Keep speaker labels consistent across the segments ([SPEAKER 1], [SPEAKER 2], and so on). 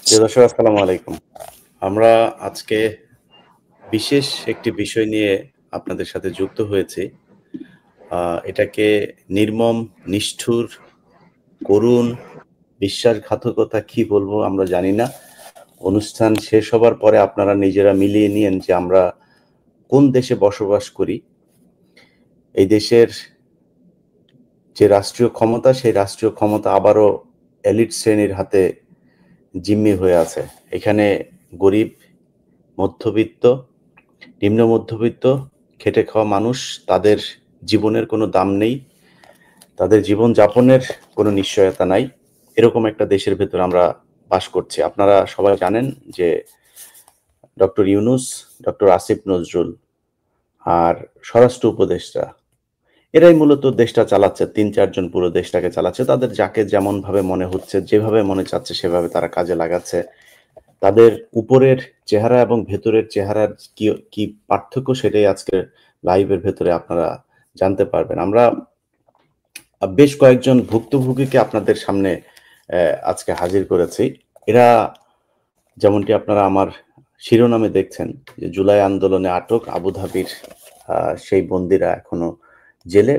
[SPEAKER 1] প্রিয় দর্শক, আসসালামু আলাইকুম। আমরা আজকে বিশেষ একটি বিষয় নিয়ে আপনাদের সাথে যুক্ত হয়েছি। এটাকে নির্মম, নিষ্ঠুর, করুণ, বিশ্বাসঘাতকতা কি বলবো আমরা জানি না। অনুষ্ঠান শেষ হবার পরে আপনারা নিজেরা মিলিয়ে নিয়েন যে আমরা কোন দেশে বসবাস করি। এই দেশের যে রাষ্ট্রীয় ক্ষমতা, সেই রাষ্ট্রীয় ক্ষমতা আবারও এলিট শ্রেণীর হাতে জিম্মি হয়ে আছে। এখানে গরিব, মধ্যবিত্ত, নিম্ন মধ্যবিত্ত, খেটে খাওয়া মানুষ, তাদের জীবনের কোনো দাম নেই, তাদের জীবন যাপনের কোনো নিশ্চয়তা নাই। এরকম একটা দেশের ভেতর আমরা বাস করছি। আপনারা সবাই জানেন যে ডক্টর ইউনূস, ডক্টর আসিফ নজরুল আর স্বরাষ্ট্র উপদেষ্টা, এরাই মূলত দেশটা চালাচ্ছে। ৩-৪ জন পুরো দেশটাকে চালাচ্ছে। তাদের যাকে যেমন ভাবে মনে হচ্ছে, যেভাবে মনে চাচ্ছে সেভাবে তারা কাজে লাগাচ্ছে। তাদের উপরের চেহারা এবং ভেতরের চেহারার কি কি পার্থক্য, সেটাই আজকের লাইভের ভেতরে আপনারা জানতে পারবেন। আমরা বেশ কয়েকজন ভুক্তভোগীকে আপনাদের সামনে আজকে হাজির করেছি। এরা, যেমনটি আপনারা আমার শিরোনামে দেখছেন, যে জুলাই আন্দোলনে আটক আবুধাবির সেই বন্দীরা এখনো জেলে,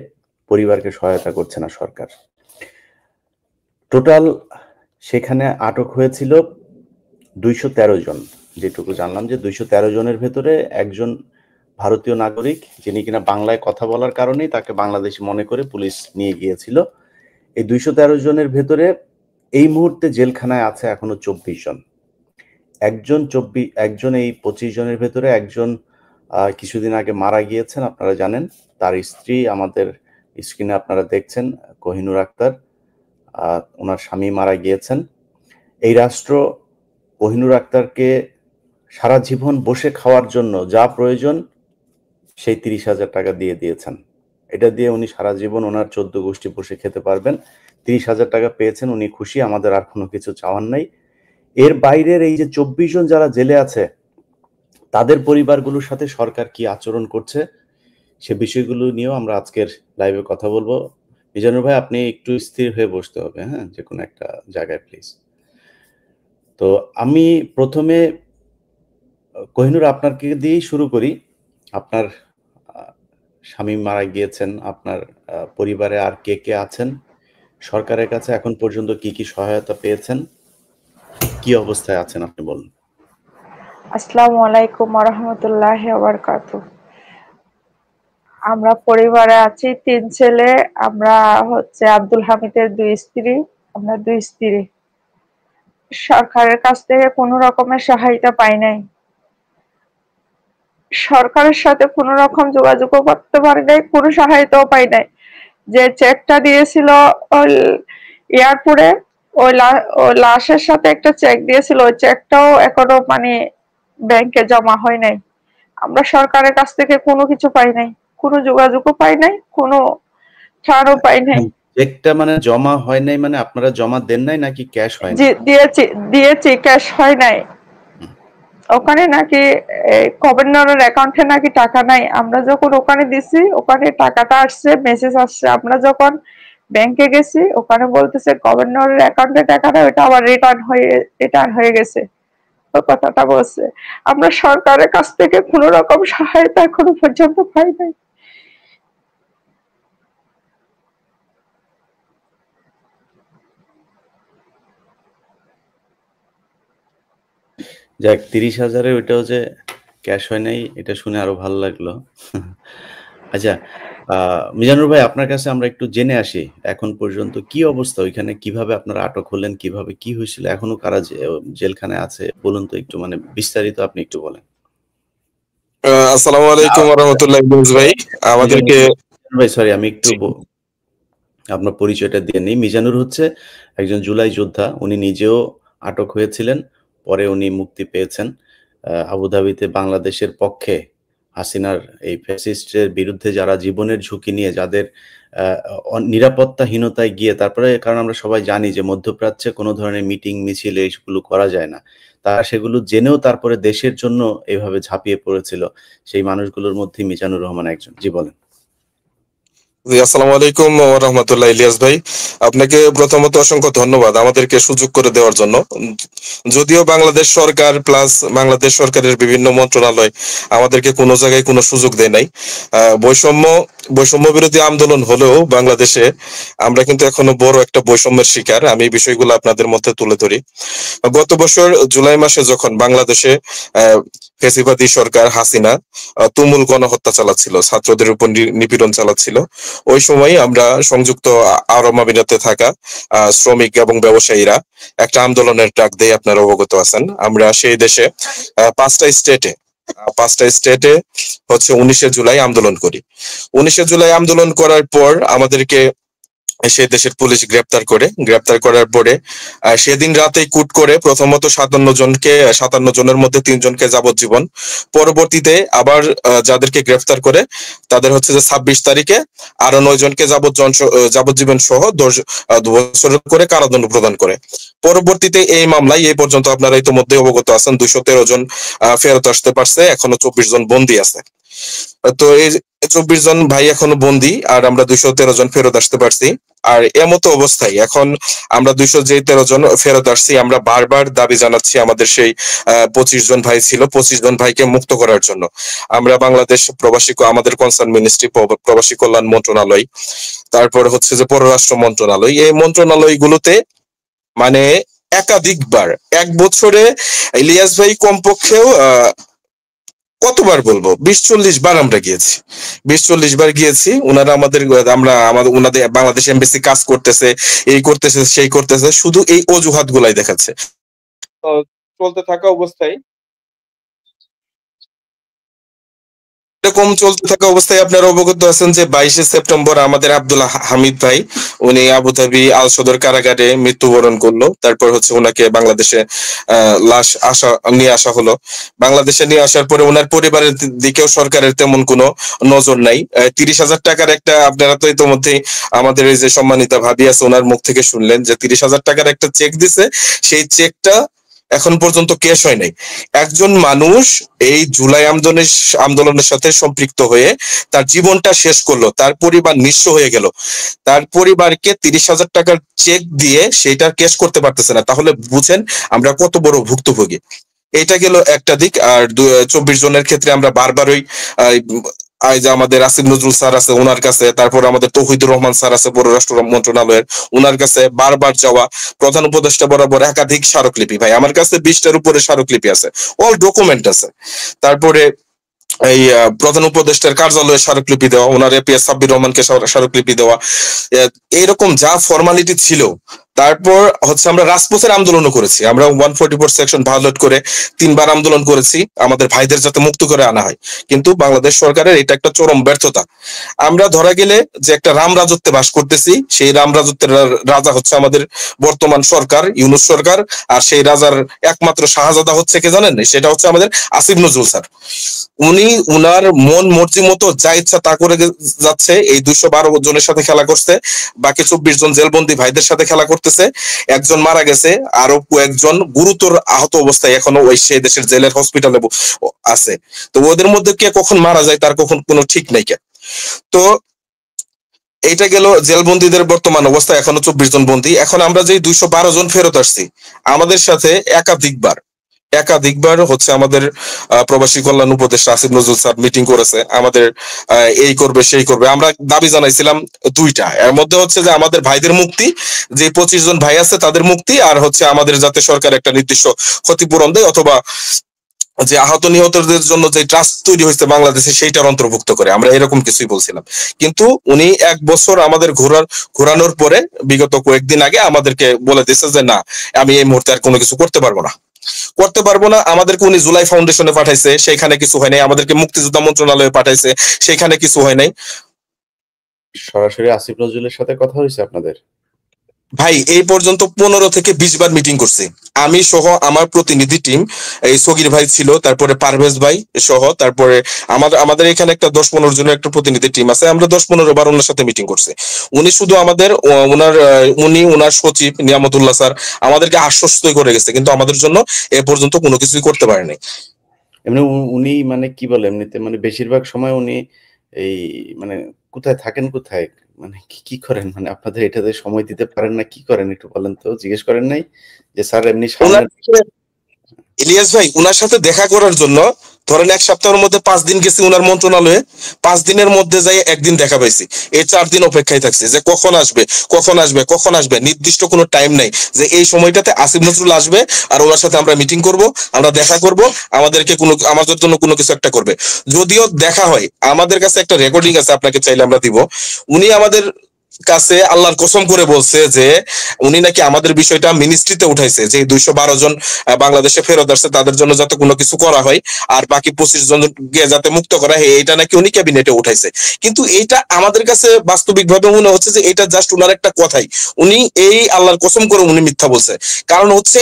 [SPEAKER 1] পরিবারকে সহায়তা করছে না সরকার। টোটাল সেখানে আটক হয়েছিল ২১৩ জন। যেটুকু জানলাম যে ২১৩ জনের ভেতরে একজন ভারতীয় নাগরিক, যিনি কিনা বাংলায় কথা বলার কারণেই তাকে বাংলাদেশি মনে করে পুলিশ নিয়ে গিয়েছিল। এই ২১৩ জনের ভেতরে এই মুহূর্তে জেলখানায় আছে এখনো ২৪ জন। একজন এই ২৫ জনের ভেতরে একজন কিছুদিন আগে মারা গিয়েছেন, আপনারা জানেন। তার স্ত্রী আমাদের স্ক্রিনে আপনারা দেখছেন, কোহিনুর আক্তার, ওনার স্বামী মারা গিয়েছেন। এই রাষ্ট্র কোহিনুর আক্তারকে সারা জীবন বসে খাওয়ার জন্য যা প্রয়োজন সেই ৩০,০০০ টাকা দিয়ে দিয়েছেন। এটা দিয়ে উনি সারা জীবন ওনার ১৪ গোষ্ঠী বসে খেতে পারবেন। ৩০,০০০ টাকা পেয়েছেন, উনি খুশি, আমাদের আর কোনো কিছু চাওয়ার নাই। এর বাইরের এই যে ২৪ জন যারা জেলে আছে, তাদের পরিবারগুলোর সাথে সরকার কি আচরণ করছে, সে বিষয়গুলো নিয়েও আমরা আজকের লাইভে কথা বলবো। মিজানুর ভাই, আপনি একটু স্থির হয়ে বসতে হবে, হ্যাঁ, যে কোনো একটা জায়গায় প্লিজ। তো আমি প্রথমে কোহিনুর আপনাকে দিয়েই শুরু করি। আপনার স্বামী মারা গিয়েছেন, আপনার পরিবারে আর কে কে আছেন, সরকারের কাছে এখন পর্যন্ত কি কি সহায়তা পেয়েছেন, কি অবস্থায় আছেন আপনি বলুন।
[SPEAKER 2] আসসালামু আলাইকুম ওয়া রাহমাতুল্লাহি ওয়া বারাকাতুহু। আমরা পরিবারে আছি ৩ ছেলে। আমরা আব্দুল হামিদের ২ স্ত্রী। আমরা ২ স্ত্রী। সরকারের কাছ থেকে কোনো রকমের সহায়তা পাই নাই। সরকারের সাথে কোনো রকম যোগাযোগও করতে পারি নাই, কোনো সহায়তাও পাই নাই। যে চেকটা দিয়েছিল ওই এয়ারপোর্টে, ওই লাশের সাথে একটা চেক দিয়েছিল, ওই চেকটাও এখনো ব্যাংকে জমা হয় নাই। আমরা সরকারের কাছ থেকে কোনো কিছু পাই নাই, কোনো যোগাযোগও পাই নাই, কোনো ছাড়ও পাই নাই।
[SPEAKER 1] চেকটা জমা হয় নাই, আপনারা জমা দেন নাই নাকি ক্যাশ হয়
[SPEAKER 2] জি,
[SPEAKER 1] নাই?
[SPEAKER 2] দিয়েছি, ক্যাশ হয় নাই। ওখানে নাকি গভর্নরের অ্যাকাউন্টে নাকি টাকা নাই। আমরা যখন ওখানে দিছি, ওখানে টাকাটা আসছে, মেসেজ আসছে। আমরা যখন ব্যাংকে গেছি, ওখানে বলতেছে গভর্নরের অ্যাকাউন্টে টাকা নাই, ওটা আবার রিটার্ন হয়ে গেছে। ওই কথাটা বলছে। আমরা সরকারের কাছ থেকে কোনো রকম সহায়তা এখনো পর্যন্ত পাই নাই।
[SPEAKER 1] যাক, ৩০,০০০ ওইটাও যে ক্যাশ হয় নাই, এটা শুনে আরো ভালো লাগলো। আচ্ছা, মিজানুর ভাই, আপনার কাছে আমরা একটু জেনে আসি, এখন পর্যন্ত কি অবস্থা ওইখানে, কিভাবে আপনারা আটক হলেন, কিভাবে কি হয়েছিল, এখনো কারা জেলখানায় আছে বলুন তো একটু, বিস্তারিত আপনি একটু বলেন।
[SPEAKER 3] আসসালামু আলাইকুম ওয়া রাহমাতুল্লাহি ভাই। আমাদেরকে
[SPEAKER 1] ভাই, সরি, আমি একটু আপনার পরিচয়টা দিয়ে নিই। মিজানুর হচ্ছে একজন জুলাই যোদ্ধা। উনি নিজেও আটক হয়েছিলেন, পরে উনি মুক্তি পেয়েছেন। আবুধাবিতে বাংলাদেশের পক্ষে হাসিনার এই ফ্যাসিস্টের বিরুদ্ধে যারা জীবনের ঝুঁকি নিয়ে, যাদের নিরাপত্তাহীনতায় গিয়ে, তারপরে কারণ আমরা সবাই জানি যে মধ্যপ্রাচ্যে কোনো ধরনের মিটিং মিছিল এইগুলো করা যায় না, তারা সেগুলো জেনেও তারপরে দেশের জন্য এভাবে ঝাঁপিয়ে পড়েছিল। সেই মানুষগুলোর মধ্যে মিজানুর রহমান একজন। জি বলেন।
[SPEAKER 3] জি, আসসালামু আলাইকুম ওয়া রাহমাতুল্লাহ। ইলিয়াস ভাই, আপনাকে প্রথমত অসংখ্য ধন্যবাদ আমাদেরকে সুযোগ করে দেওয়ার জন্য। যদিও বাংলাদেশ সরকার প্লাস বাংলাদেশ সরকারের বিভিন্ন মন্ত্রণালয় আমাদেরকে কোনো জায়গায় কোনো সুযোগ দেয় নাই। বৈষম্য বিরোধী আন্দোলন হলেও বাংলাদেশে আমরা কিন্তু এখনো বড় একটা বৈষম্যের শিকার। আমি এই বিষয়গুলো আপনাদের মধ্যে তুলে ধরি। গত বছর জুলাই মাসে যখন বাংলাদেশে ফ্যাসিবাদী সরকার হাসিনা তুমুল গণহত্যা চালাচ্ছিল, ছাত্রদের উপর নিপীড়ন চালাচ্ছিল, ওই সময় আমরা সংযুক্ত আরব আমিরাতে থাকা শ্রমিক এবং ব্যবসায়ীরা একটা আন্দোলনের ডাক দিয়ে আপনারা অবগত আছেন। আমরা সেই দেশে পাঁচটা স্টেটে হচ্ছে 19শে জুলাই আন্দোলন করি। 19শে জুলাই আন্দোলন করার পর আমাদেরকে সে দেশের পুলিশ গ্রেপ্তার করার পরে সেদিন রাতেই কুট করে প্রথমত 57 জনের মধ্যে 3 জনকে যাবজ্জীবন, পরবর্তীতে আবার যাদেরকে গ্রেফতার করে তাদের হচ্ছে যে 26 তারিখে আরো 9 জনকে যাবজ্জীবন সহ 10 বছর করে কারাদণ্ড প্রদান করে। পরবর্তীতে এই মামলায় এই পর্যন্ত আপনারা ইতিমধ্যে অবগত আছেন 213 জন ফেরত আসতে পারছে, এখনো 24 জন বন্দী আছে। তো এই 24 জন ভাই এখনো বন্দী, আর আমরা 213 জন ফেরত আসতে পারছি। আর এমতো অবস্থায় এখন আমরা 213 জন ফেরত আসছি, আমরা বারবার দাবি জানাচ্ছি আমাদের সেই 25 জন ভাই ছিল, 25 জন ভাইকে মুক্ত করার জন্য। আমরা বাংলাদেশ আমাদের কনসার্ন মিনিস্ট্রি, প্রবাসী কল্যাণ মন্ত্রণালয়, তারপর হচ্ছে যে পররাষ্ট্র মন্ত্রণালয়, এই মন্ত্রণালয়গুলোতে মানে একাধিকবার, এক বছরে ইলিয়াস ভাই কমপক্ষেও কতবার বলবো, 20-40 বার আমরা গিয়েছি, 20-40 বার গিয়েছি। ওনারা আমাদের ওনাদের বাংলাদেশ এমবেসি কাজ করতেছে, এই করতেছে সেই করতেছে, শুধু এই অজুহাত গুলাই দেখাচ্ছে। চলতে থাকা অবস্থায় এরকম চলতে থাকা অবস্থায় আপনারা অবগত আছেন যে 22শে সেপ্টেম্বর আমাদের আব্দুল হামিদ ভাই, উনি আবুধাবি আল সদর কারাগারে মৃত্যুবরণ করলো। তারপর হচ্ছে ওনাকে বাংলাদেশে লাশ নিয়ে আসা হলো। বাংলাদেশে নিয়ে আসার পরে ওনার পরিবারের দিকেও সরকারের তেমন কোনো নজর নাই। 30,000 টাকার একটা, আপনারা তো ইতিমধ্যেই আমাদের এই যে সম্মানিতা ভাবি আছে ওনার মুখ থেকে শুনলেন যে 30,000 টাকার একটা চেক দিছে, সেই চেকটা এখন পর্যন্ত ক্যাশ হয় নাই। একজন মানুষ এই জুলাই আন্দোলনের সাথে সম্পৃক্ত হয়ে তার জীবনটা শেষ করলো, তার পরিবার নিঃস্ব হয়ে গেল, তার পরিবারকে 30,000 টাকার চেক দিয়ে সেটা ক্যাশ করতে পারতেছে না, তাহলে বুঝেন আমরা কত বড় ভুক্তভোগী। এটা গেল একটা দিক। আর 24 জনের ক্ষেত্রে আমরা বারবারই এই যে আমাদের আসিফ নজরুল স্যার আছে ওনার কাছে, তারপর আমাদের তৌহিদুর রহমান স্যার আছে পররাষ্ট্র মন্ত্রণালয়ের, ওনার কাছে বারবার যাওয়া, প্রধান উপদেষ্টা বরাবর একাধিক স্মারকলিপি, ভাই আমার কাছে 20টার উপরে স্মারকলিপি আছে, অল ডকুমেন্ট আছে। তারপরে এই প্রধান উপদেষ্টার কার্যালয়ে স্মারকলিপি দেওয়া, ওনার এপিএস সাব্বির রহমানকে স্মারকলিপি দেওয়া, এইরকম যা ফর্মালিটি ছিল। তারপর হচ্ছে আমরা রাজপথের আন্দোলনও করেছি, আমরা 144 সেকশন ভায়োলেট করে 3বার আন্দোলন করেছি আমাদের ভাইদের যাতে মুক্ত করে আনা হয়, কিন্তু বাংলাদেশ সরকারের এটা একটা চরম ব্যর্থতা। আমরা ধরা গেলে যে একটা রাম রাজত্বে বাস করতেছি, সেই রাম রাজত্বের রাজা হচ্ছে আমাদের বর্তমান সরকার, ইউনূস সরকার, আর সেই রাজার একমাত্র শাহজাদা হচ্ছে কে জানেন, সেটা হচ্ছে আমাদের আসিফ নজরুল স্যার। উনি উনার মন মর্জি মতো যা ইচ্ছা তা করে যাচ্ছে, এই 212 জনের সাথে খেলা করছে, বাকি 24 জন জেলবন্দি ভাইদের সাথে খেলা করতেছে। একজন মারা গেছে, আরো কয়েকজন গুরুতর আহত অবস্থায় এখনো ওই সেই দেশের জেলের হসপিটালে আছে। তো ওদের মধ্যে কে কখন মারা যায় তার কখন কোনো ঠিক নাই। তো এইটা গেল জেলবন্দীদের বর্তমান অবস্থা, এখনো 24 জন বন্দী। এখন আমরা যে 212 জন ফেরত আসছি, আমাদের সাথে একাধিকবার হচ্ছে আমাদের প্রবাসী কল্যাণ উপদেষ্টা আসিফ নজরুল স্যার মিটিং করেছে, আমাদের এই করবে সেই করবে। আমরা দাবি জানাইছিলাম দুইটা, এর মধ্যে হচ্ছে যে আমাদের ভাইদের মুক্তি, যে 25 জন ভাই আছে তাদের মুক্তি, আর হচ্ছে আমাদের যাতে সরকার একটা নির্দিষ্ট ক্ষতিপূরণ দেয়, অথবা যে আহত নিহতদের জন্য যে ট্রাস্ট তৈরি হয়েছে বাংলাদেশে সেইটার অন্তর্ভুক্ত করে, আমরা এরকম কিছুই বলছিলাম। কিন্তু উনি 1 বছর আমাদের ঘোরানোর পরে বিগত কয়েকদিন আগে আমাদেরকে বলে দিচ্ছে যে না, আমি এই মুহূর্তে আর কোনো কিছু করতে পারবো না। আমাদেরকে উনি জুলাই ফাউন্ডেশনে পাঠাইছে, সেখানে কিছু হয় নাই। আমাদেরকে মুক্তিযোদ্ধা মন্ত্রণালয়ে পাঠাইছে, সেখানে কিছু হয় নাই।
[SPEAKER 1] সরাসরি আসিফ নজরুলের সাথে কথা হয়েছে আপনাদের?
[SPEAKER 3] ভাই এই পর্যন্ত 15 থেকে 20 বার মিটিং করছি, আমি সহ আমার প্রতিনিধি টিম, এই সগির ভাই ছিল, তারপরে পারভেজ ভাই সহ, তারপরে আমাদের এখানে একটা 10-15 জনের একটা প্রতিনিধি টিম আছে, আমরা 10-15 বার ওনার সাথে মিটিং করছি। উনি শুধু আমাদের ওনার সচিব নিয়ামতুল্লাহ স্যার আমাদেরকে আশ্বস্ত করে গেছে, কিন্তু আমাদের জন্য এ পর্যন্ত কোনো কিছুই করতে পারেনি।
[SPEAKER 1] এমনি উনি মানে কি বলে, এমনিতে মানে বেশিরভাগ সময় উনি এই মানে কোথায় থাকেন কোথায়? মানে কি করেন? মানে আপনাদের এটাতে সময় দিতে পারেন না, কি করেন একটু বলেন তো? জিজ্ঞেস করেন নাই যে স্যার এমনি সামনে?
[SPEAKER 3] ইলিয়াস ভাই উনার সাথে দেখা করার জন্য ধরেন 1 সপ্তাহের মধ্যে 5 দিন গেছি উনার মন্ত্রণালয়ে, 5 দিনের মধ্যে যাই একদিন দেখা পাইছি। এই 4 দিন অপেক্ষায় থাকছি যে কখন আসবে কখন আসবে কখন আসবে, নির্দিষ্ট কোনো টাইম নাই যে এই সময়টাতে আসিফ নজরুল আসবে আর ওনার সাথে আমরা মিটিং করব, আমরা দেখা করব, আমাদেরকে কোনো আমাদের জন্য কোনো কিছু একটা করবে। যদিও দেখা হয়, আমাদের কাছে একটা রেকর্ডিং আছে, আপনাকে চাইলে আমরা দিব। উনি আমাদের কাছে আল্লাহর কসম করে বলছে যে উনি নাকি আমাদের বিষয়টা মিনিস্ট্রিতে উঠাইছে যে 212 জন বাংলাদেশে ফেরত আসছে তাদের জন্য যাতে কোনো কিছু করা হয় আর বাকি 25 জনকে যাতে মুক্ত করা হয়, এটা নাকি উনি ক্যাবিনেটে উঠাইছে। কিন্তু এইটা আমাদের কাছে বাস্তবিকভাবে মনে হচ্ছে যে এটা জাস্ট উনার একটা কথাই, উনি এই আল্লাহর কসম করে উনি মিথ্যা বলছে। কারণ হচ্ছে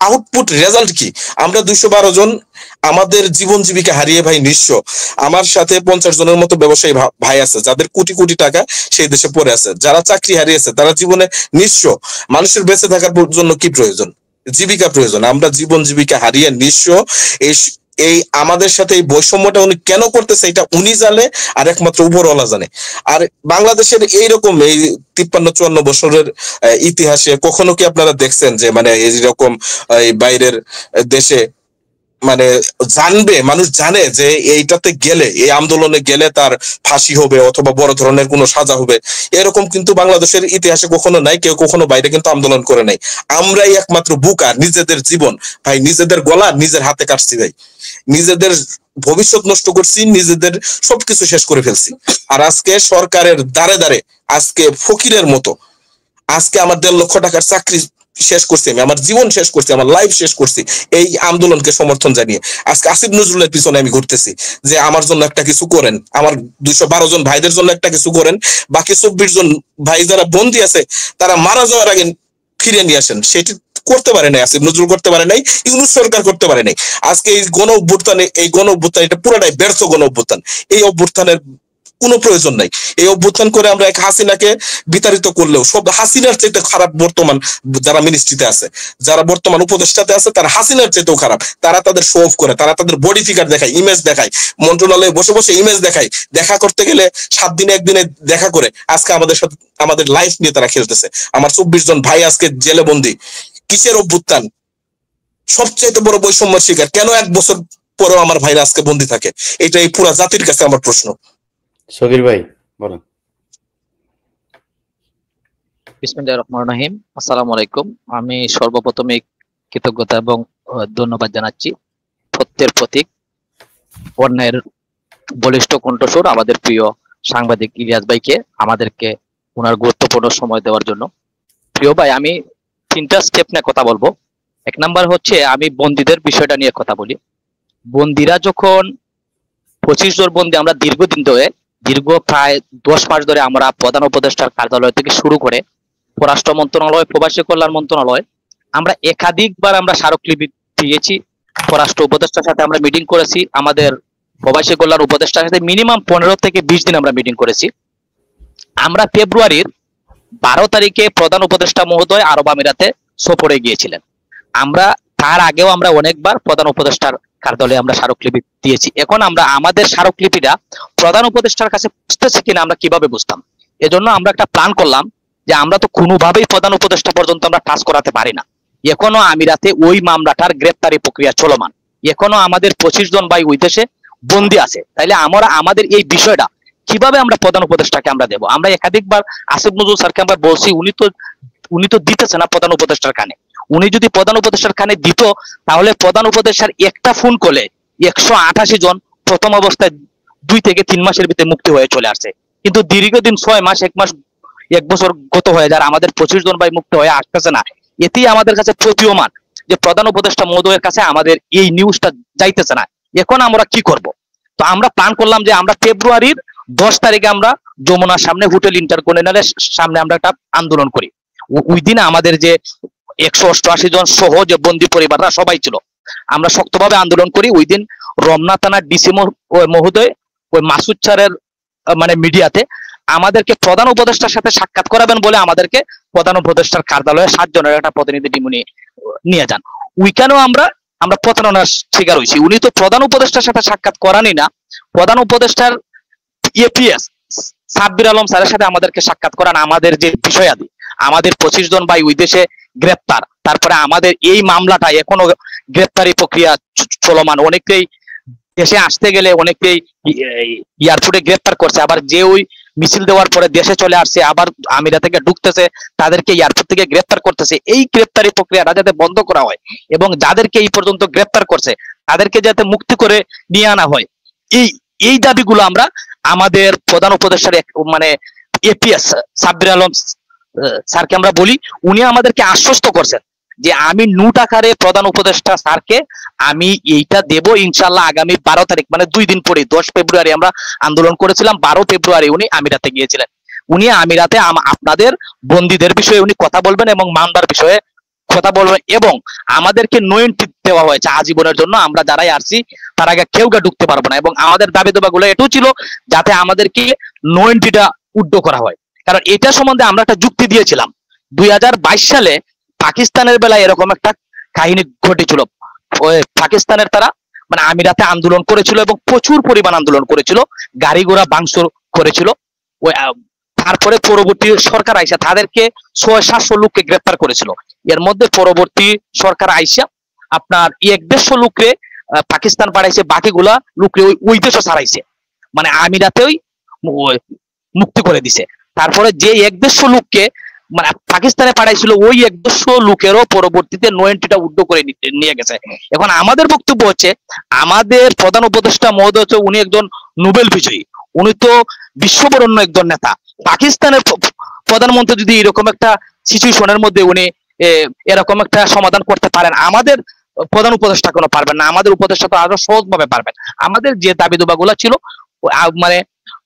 [SPEAKER 3] আউটপুট রেজাল্ট কি, আমরা 212 জন আমাদের জীবন জীবিকা হারিয়ে ভাই নিঃস্ব। আমার সাথে 50 জনের মতো ব্যবসায়ী ভাই আছে যাদের কোটি কোটি টাকা সেই দেশে পড়ে আছে, যারা চাকরি হারিয়েছে, তারা জীবনে নিঃস্ব। মানুষের বেঁচে থাকার জন্য কি প্রয়োজন? জীবিকা প্রয়োজন। আমরা জীবন জীবিকা হারিয়ে নিঃস্ব। এই এই আমাদের সাথে এই বৈষম্যটা উনি কেন করতেছে এটা উনি জানে আর একমাত্র উপরওয়ালা জানে। আর বাংলাদেশের এইরকম এই 53-54 বছরের ইতিহাসে কখনো কি আপনারা দেখছেন যে মানে এইরকম বাইরের দেশে মানে জানবে, মানুষ জানে যে এইটাতে গেলে, এই আন্দোলনে গেলে তার ফাঁসি হবে অথবা বড় ধরনের কোনো সাজা হবে? এরকম কিন্তু বাংলাদেশের ইতিহাসে কখনো নাই, কেউ কখনো বাইরে কিন্তু আন্দোলন করে নাই। আমরাই একমাত্র বুকা, নিজেদের জীবন ভাই নিজেদের গলা নিজের হাতে কাটছি ভাই, নিজেদের ভবিষ্যৎ নষ্ট করছি, নিজেদের সবকিছু শেষ করে ফেলছি। আর আজকে সরকারের দ্বারে দ্বারে আজকে ফকিরের মতো আজকে আমার 1.5 লক্ষ টাকার চাকরি শেষ করছি, আমি আমার জীবন শেষ করছি, আমার লাইফ শেষ করছি এই আন্দোলনকে সমর্থন জানিয়ে। আজকে আসিফ নজরুলের পিছনে আমি ঘুরতেছি যে আমার জন্য একটা কিছু করেন, আমার 212 জন ভাইদের জন্য একটা কিছু করেন, বাকি 24 জন ভাই যারা বন্দী আছে তারা মারা যাওয়ার আগে ফিরে নিয়ে আসেন। সেটি করতে পারে নাই আসিফ নজরুল, করতে পারে নাই ইউনূস সরকার, করতে পারে নাই। আজকে এই গণ অভ্যুত্থানে, এই গণ অভ্যুত্থান এটা পুরোটাই ব্যর্থ গণ অভ্যুত্থান। এই অভ্যুত্থানের কোনো প্রয়োজন নাই। এই অভ্যুত্থান করে আমরা এক হাসিনাকে বিতাড়িত করলেও সব হাসিনার চাইতে খারাপ বর্তমান যারা মিনিস্ট্রিতে আছে, যারা বর্তমান উপদেষ্টাতে আছে, তারা হাসিনার চাইতেও খারাপ। তারা তাদের শো অফ করে, তারা তাদের বডি ফিগার দেখায়, ইমেজ দেখায়, মন্ত্রণালয়ে বসে বসে ইমেজ দেখায়, দেখা করতে গেলে 7 দিনে 1 দিনে দেখা করে। আজকে আমাদের সাথে আমাদের লাইফ নিয়ে তারা খেলতেছে। আমার 24 জন ভাই আজকে জেলে বন্দী। কিসের অভ্যুত্থান? সবচেয়ে বড় বৈষম্যের শিকার। কেন 1 বছর পরেও আমার ভাইরা আজকে বন্দী থাকে? এটাই পুরা জাতির কাছে আমার প্রশ্ন।
[SPEAKER 1] সগীর ভাই বলেন।
[SPEAKER 4] বিসমিল্লাহির রহমানির রহিম। আসসালামু আলাইকুম। আমি সর্বপ্রথমে কৃতজ্ঞতা এবং ধন্যবাদ জানাচ্ছি সত্যের প্রতীক, অন্যায়ের বলিষ্ঠ কণ্ঠস্বর আমাদের প্রিয় সাংবাদিক ইলিয়াস ভাইকে, আমাদেরকে ওনার গুরুত্বপূর্ণ সময় দেওয়ার জন্য। প্রিয় ভাই, আমি 3টা স্টেপ নিয়ে কথা বলবো। 1 নাম্বার হচ্ছে আমি বন্দীদের বিষয়টা নিয়ে কথা বলি। বন্দীরা যখন 25 জন বন্দী, আমরা দীর্ঘদিন ধরে, দীর্ঘ প্রায় 10 মাস ধরে আমরা প্রধান উপদেষ্টার কার্যালয় থেকে শুরু করে পররাষ্ট্র মন্ত্রণালয়, প্রবাসী কল্যাণ মন্ত্রণালয়, আমরা একাধিকবার আমরা স্মারকলিপি দিয়েছি। পররাষ্ট্র উপদেষ্টার সাথে আমরা মিটিং করেছি, আমাদের প্রবাসী কল্যাণ উপদেষ্টার সাথে মিনিমাম 15 থেকে 20 দিন আমরা মিটিং করেছি। আমরা ফেব্রুয়ারির 12 তারিখে প্রধান উপদেষ্টা মহোদয় আরব আমিরাতে সফরে গিয়েছিলেন। আমরা তার আগেও আমরা অনেকবার প্রধান উপদেষ্টার কার্যালয়ে আমরা স্মারকলিপি দিয়েছি। এখন আমরা আমাদের স্মারকলিপিটা প্রধান উপদেষ্টার কাছে বুঝতেছি কিনা আমরা কিভাবে বুঝতাম, এজন্য আমরা একটা প্ল্যান করলাম যে আমরা তো কোনোভাবেই প্রধান উপদেষ্টা পর্যন্ত আমরা টাচ করাতে পারি না। এখনো আমিরাতে ওই মামলাটার গ্রেপ্তারি প্রক্রিয়া চলমান, এখনো আমাদের 25 জন ভাই ওই দেশে বন্দী আছে। তাইলে আমরা আমাদের এই বিষয়টা কিভাবে আমরা প্রধান উপদেষ্টাকে আমরা দেব? আমরা একাধিকবার আসিফ নজরুল স্যারকে আমরা বলছি, উনি তো দিতেছে না প্রধান উপদেষ্টার কানে। উনি যদি প্রধান উপদেষ্টার কানে দিত, তাহলে প্রধান উপদেষ্টার একটা ফোন কলে 188 জন প্রথম অবস্থায় 2 থেকে 3 মাসের ভিতরে মুক্তি হয়ে চলে আসছে। কিন্তু দীর্ঘদিন 6 মাস, 1 মাস, 1 বছর গত হয়ে যায়, আমাদের 25 জন ভাই মুক্ত হয়ে আসতেছে না। এতেই আমাদের কাছে প্রতীয়মান যে প্রধান উপদেষ্টা মহোদয়ের কাছে আমাদের এই নিউজটা যাইতেছে না। এখন আমরা কি করব? তো আমরা প্ল্যান করলাম যে আমরা ফেব্রুয়ারির 10 তারিখে আমরা যমুনার সামনে হোটেল ইন্টারকন্টিনেন্টালের সামনে আমরা একটা আন্দোলন করি। ওই দিন আমাদের যে 188 জন সহ যে বন্দী পরিবাররা সবাই ছিল, আমরা শক্তভাবে আন্দোলন করি। ওই দিন রমনা থানার ডিসি মহোদয় ওই মাসুদ স্যারের মানে মিডিয়াতে আমাদেরকে প্রধান উপদেষ্টার সাথে সাক্ষাৎ করাবেন বলে আমাদেরকে প্রধান উপদেষ্টার কার্যালয়ে 7 জনের একটা প্রতিনিধি টিম নিয়ে যান। ওইখানেও আমরা প্রতারণার শিকার হয়েছি। উনি তো প্রধান উপদেষ্টার সাথে সাক্ষাৎ করানি না, প্রধান উপদেষ্টার এপিএস সাব্বির আলম স্যারের সাথে আমাদেরকে সাক্ষাৎ করান, আমাদের যে বিষয়াদি, আমাদের 25 জন ভাই ওই দেশে গ্রেপ্তার, তারপরে আমাদের এই মামলাটা এখনো গ্রেপ্তারি প্রক্রিয়া চলমান, অনেকেই দেশে আসতে গেলে অনেকেই এয়ারপোর্টে গ্রেপ্তার করছে, আবার যে ওই মিছিল দেওয়ার পরে দেশে চলে আসছে আবার আমিরা থেকে ঢুকতেছে তাদেরকে এয়ারপোর্ট থেকে গ্রেপ্তার করতেছে। এই গ্রেপ্তারি প্রক্রিয়াটা যাতে বন্ধ করা হয় এবং যাদেরকে এই পর্যন্ত গ্রেপ্তার করছে তাদেরকে যাতে মুক্তি করে নিয়ে আনা হয়, এই এই দাবিগুলো আমরা আমাদের প্রধান উপদেষ্টার মানে এপিএস সাব্বির আলম স্যারকে আমরা বলি, উনি আমাদেরকে আশ্বস্ত করছেন যে আমি নোট আকারে প্রধান উপদেষ্টা স্যারকে আমি এইটা দেব ইনশাল্লাহ আগামী 12 তারিখ, মানে 2 দিন পরে 10 ফেব্রুয়ারি আমরা আন্দোলন করেছিলাম, 12 ফেব্রুয়ারি উনি আমিরাতে গিয়েছিলেন। উনি আমিরাতে আপনাদের বন্দীদের বিষয়ে উনি কথা বলবেন এবং মামলার বিষয়ে কথা বলবেন, এবং আমাদেরকে নয়নটি দেওয়া হয়েছে আজীবনের জন্য, আমরা যারাই আসছি তার আগে কেউ ঢুকতে পারবো না। এবং আমাদের দাবি দাবাগুলো এটাও ছিল যাতে আমাদেরকে নয়নটিটা উড্ড করা হয়, কারণ এটা সম্বন্ধে আমরা একটা যুক্তি দিয়েছিলাম। 2022 সালে পাকিস্তানের বেলায় এরকম একটা কাহিনী ঘটেছিল, পাকিস্তানের তারা মানে আমিরাতে আন্দোলন করেছিল এবং প্রচুর পরিমাণ আন্দোলন করেছিল, গাড়ি ঘোড়া ভাঙচুর করেছিল। তারপরে পরবর্তী সরকার আইসা তাদেরকে 600-700 লোককে গ্রেপ্তার করেছিল। এর মধ্যে পরবর্তী সরকার আইসা আপনার 100-150 লোককে পাকিস্তান পাঠাইছে, বাকিগুলা লোককে ওই দেশও ছাড়াইছে, মানে আমিরাতেই মুক্তি করে দিছে। তারপরে যে 150 লোককে মানে পাকিস্তানে পাঠাইছিল ওই 150 লোকেরও পরবর্তীতে নয়নটিটা উড্ড করে নিয়ে গেছে। এখন আমাদের বক্তব্য হচ্ছে আমাদের প্রধান উপদেষ্টা মহোদয় হচ্ছে উনি একজন নোবেল বিজয়ী, উনি তো বিশ্ববরণ্য একজন নেতা। পাকিস্তানের প্রধানমন্ত্রী যদি এরকম একটা সিচুয়েশনের মধ্যে উনি এরকম একটা সমাধান করতে পারেন, আমাদের প্রধান উপদেষ্টা কোনো পারবেন না, আমাদের উপদেষ্টা তো আরো সহজভাবে পারবেন। আমাদের যে দাবি দুবাগুলো ছিল মানে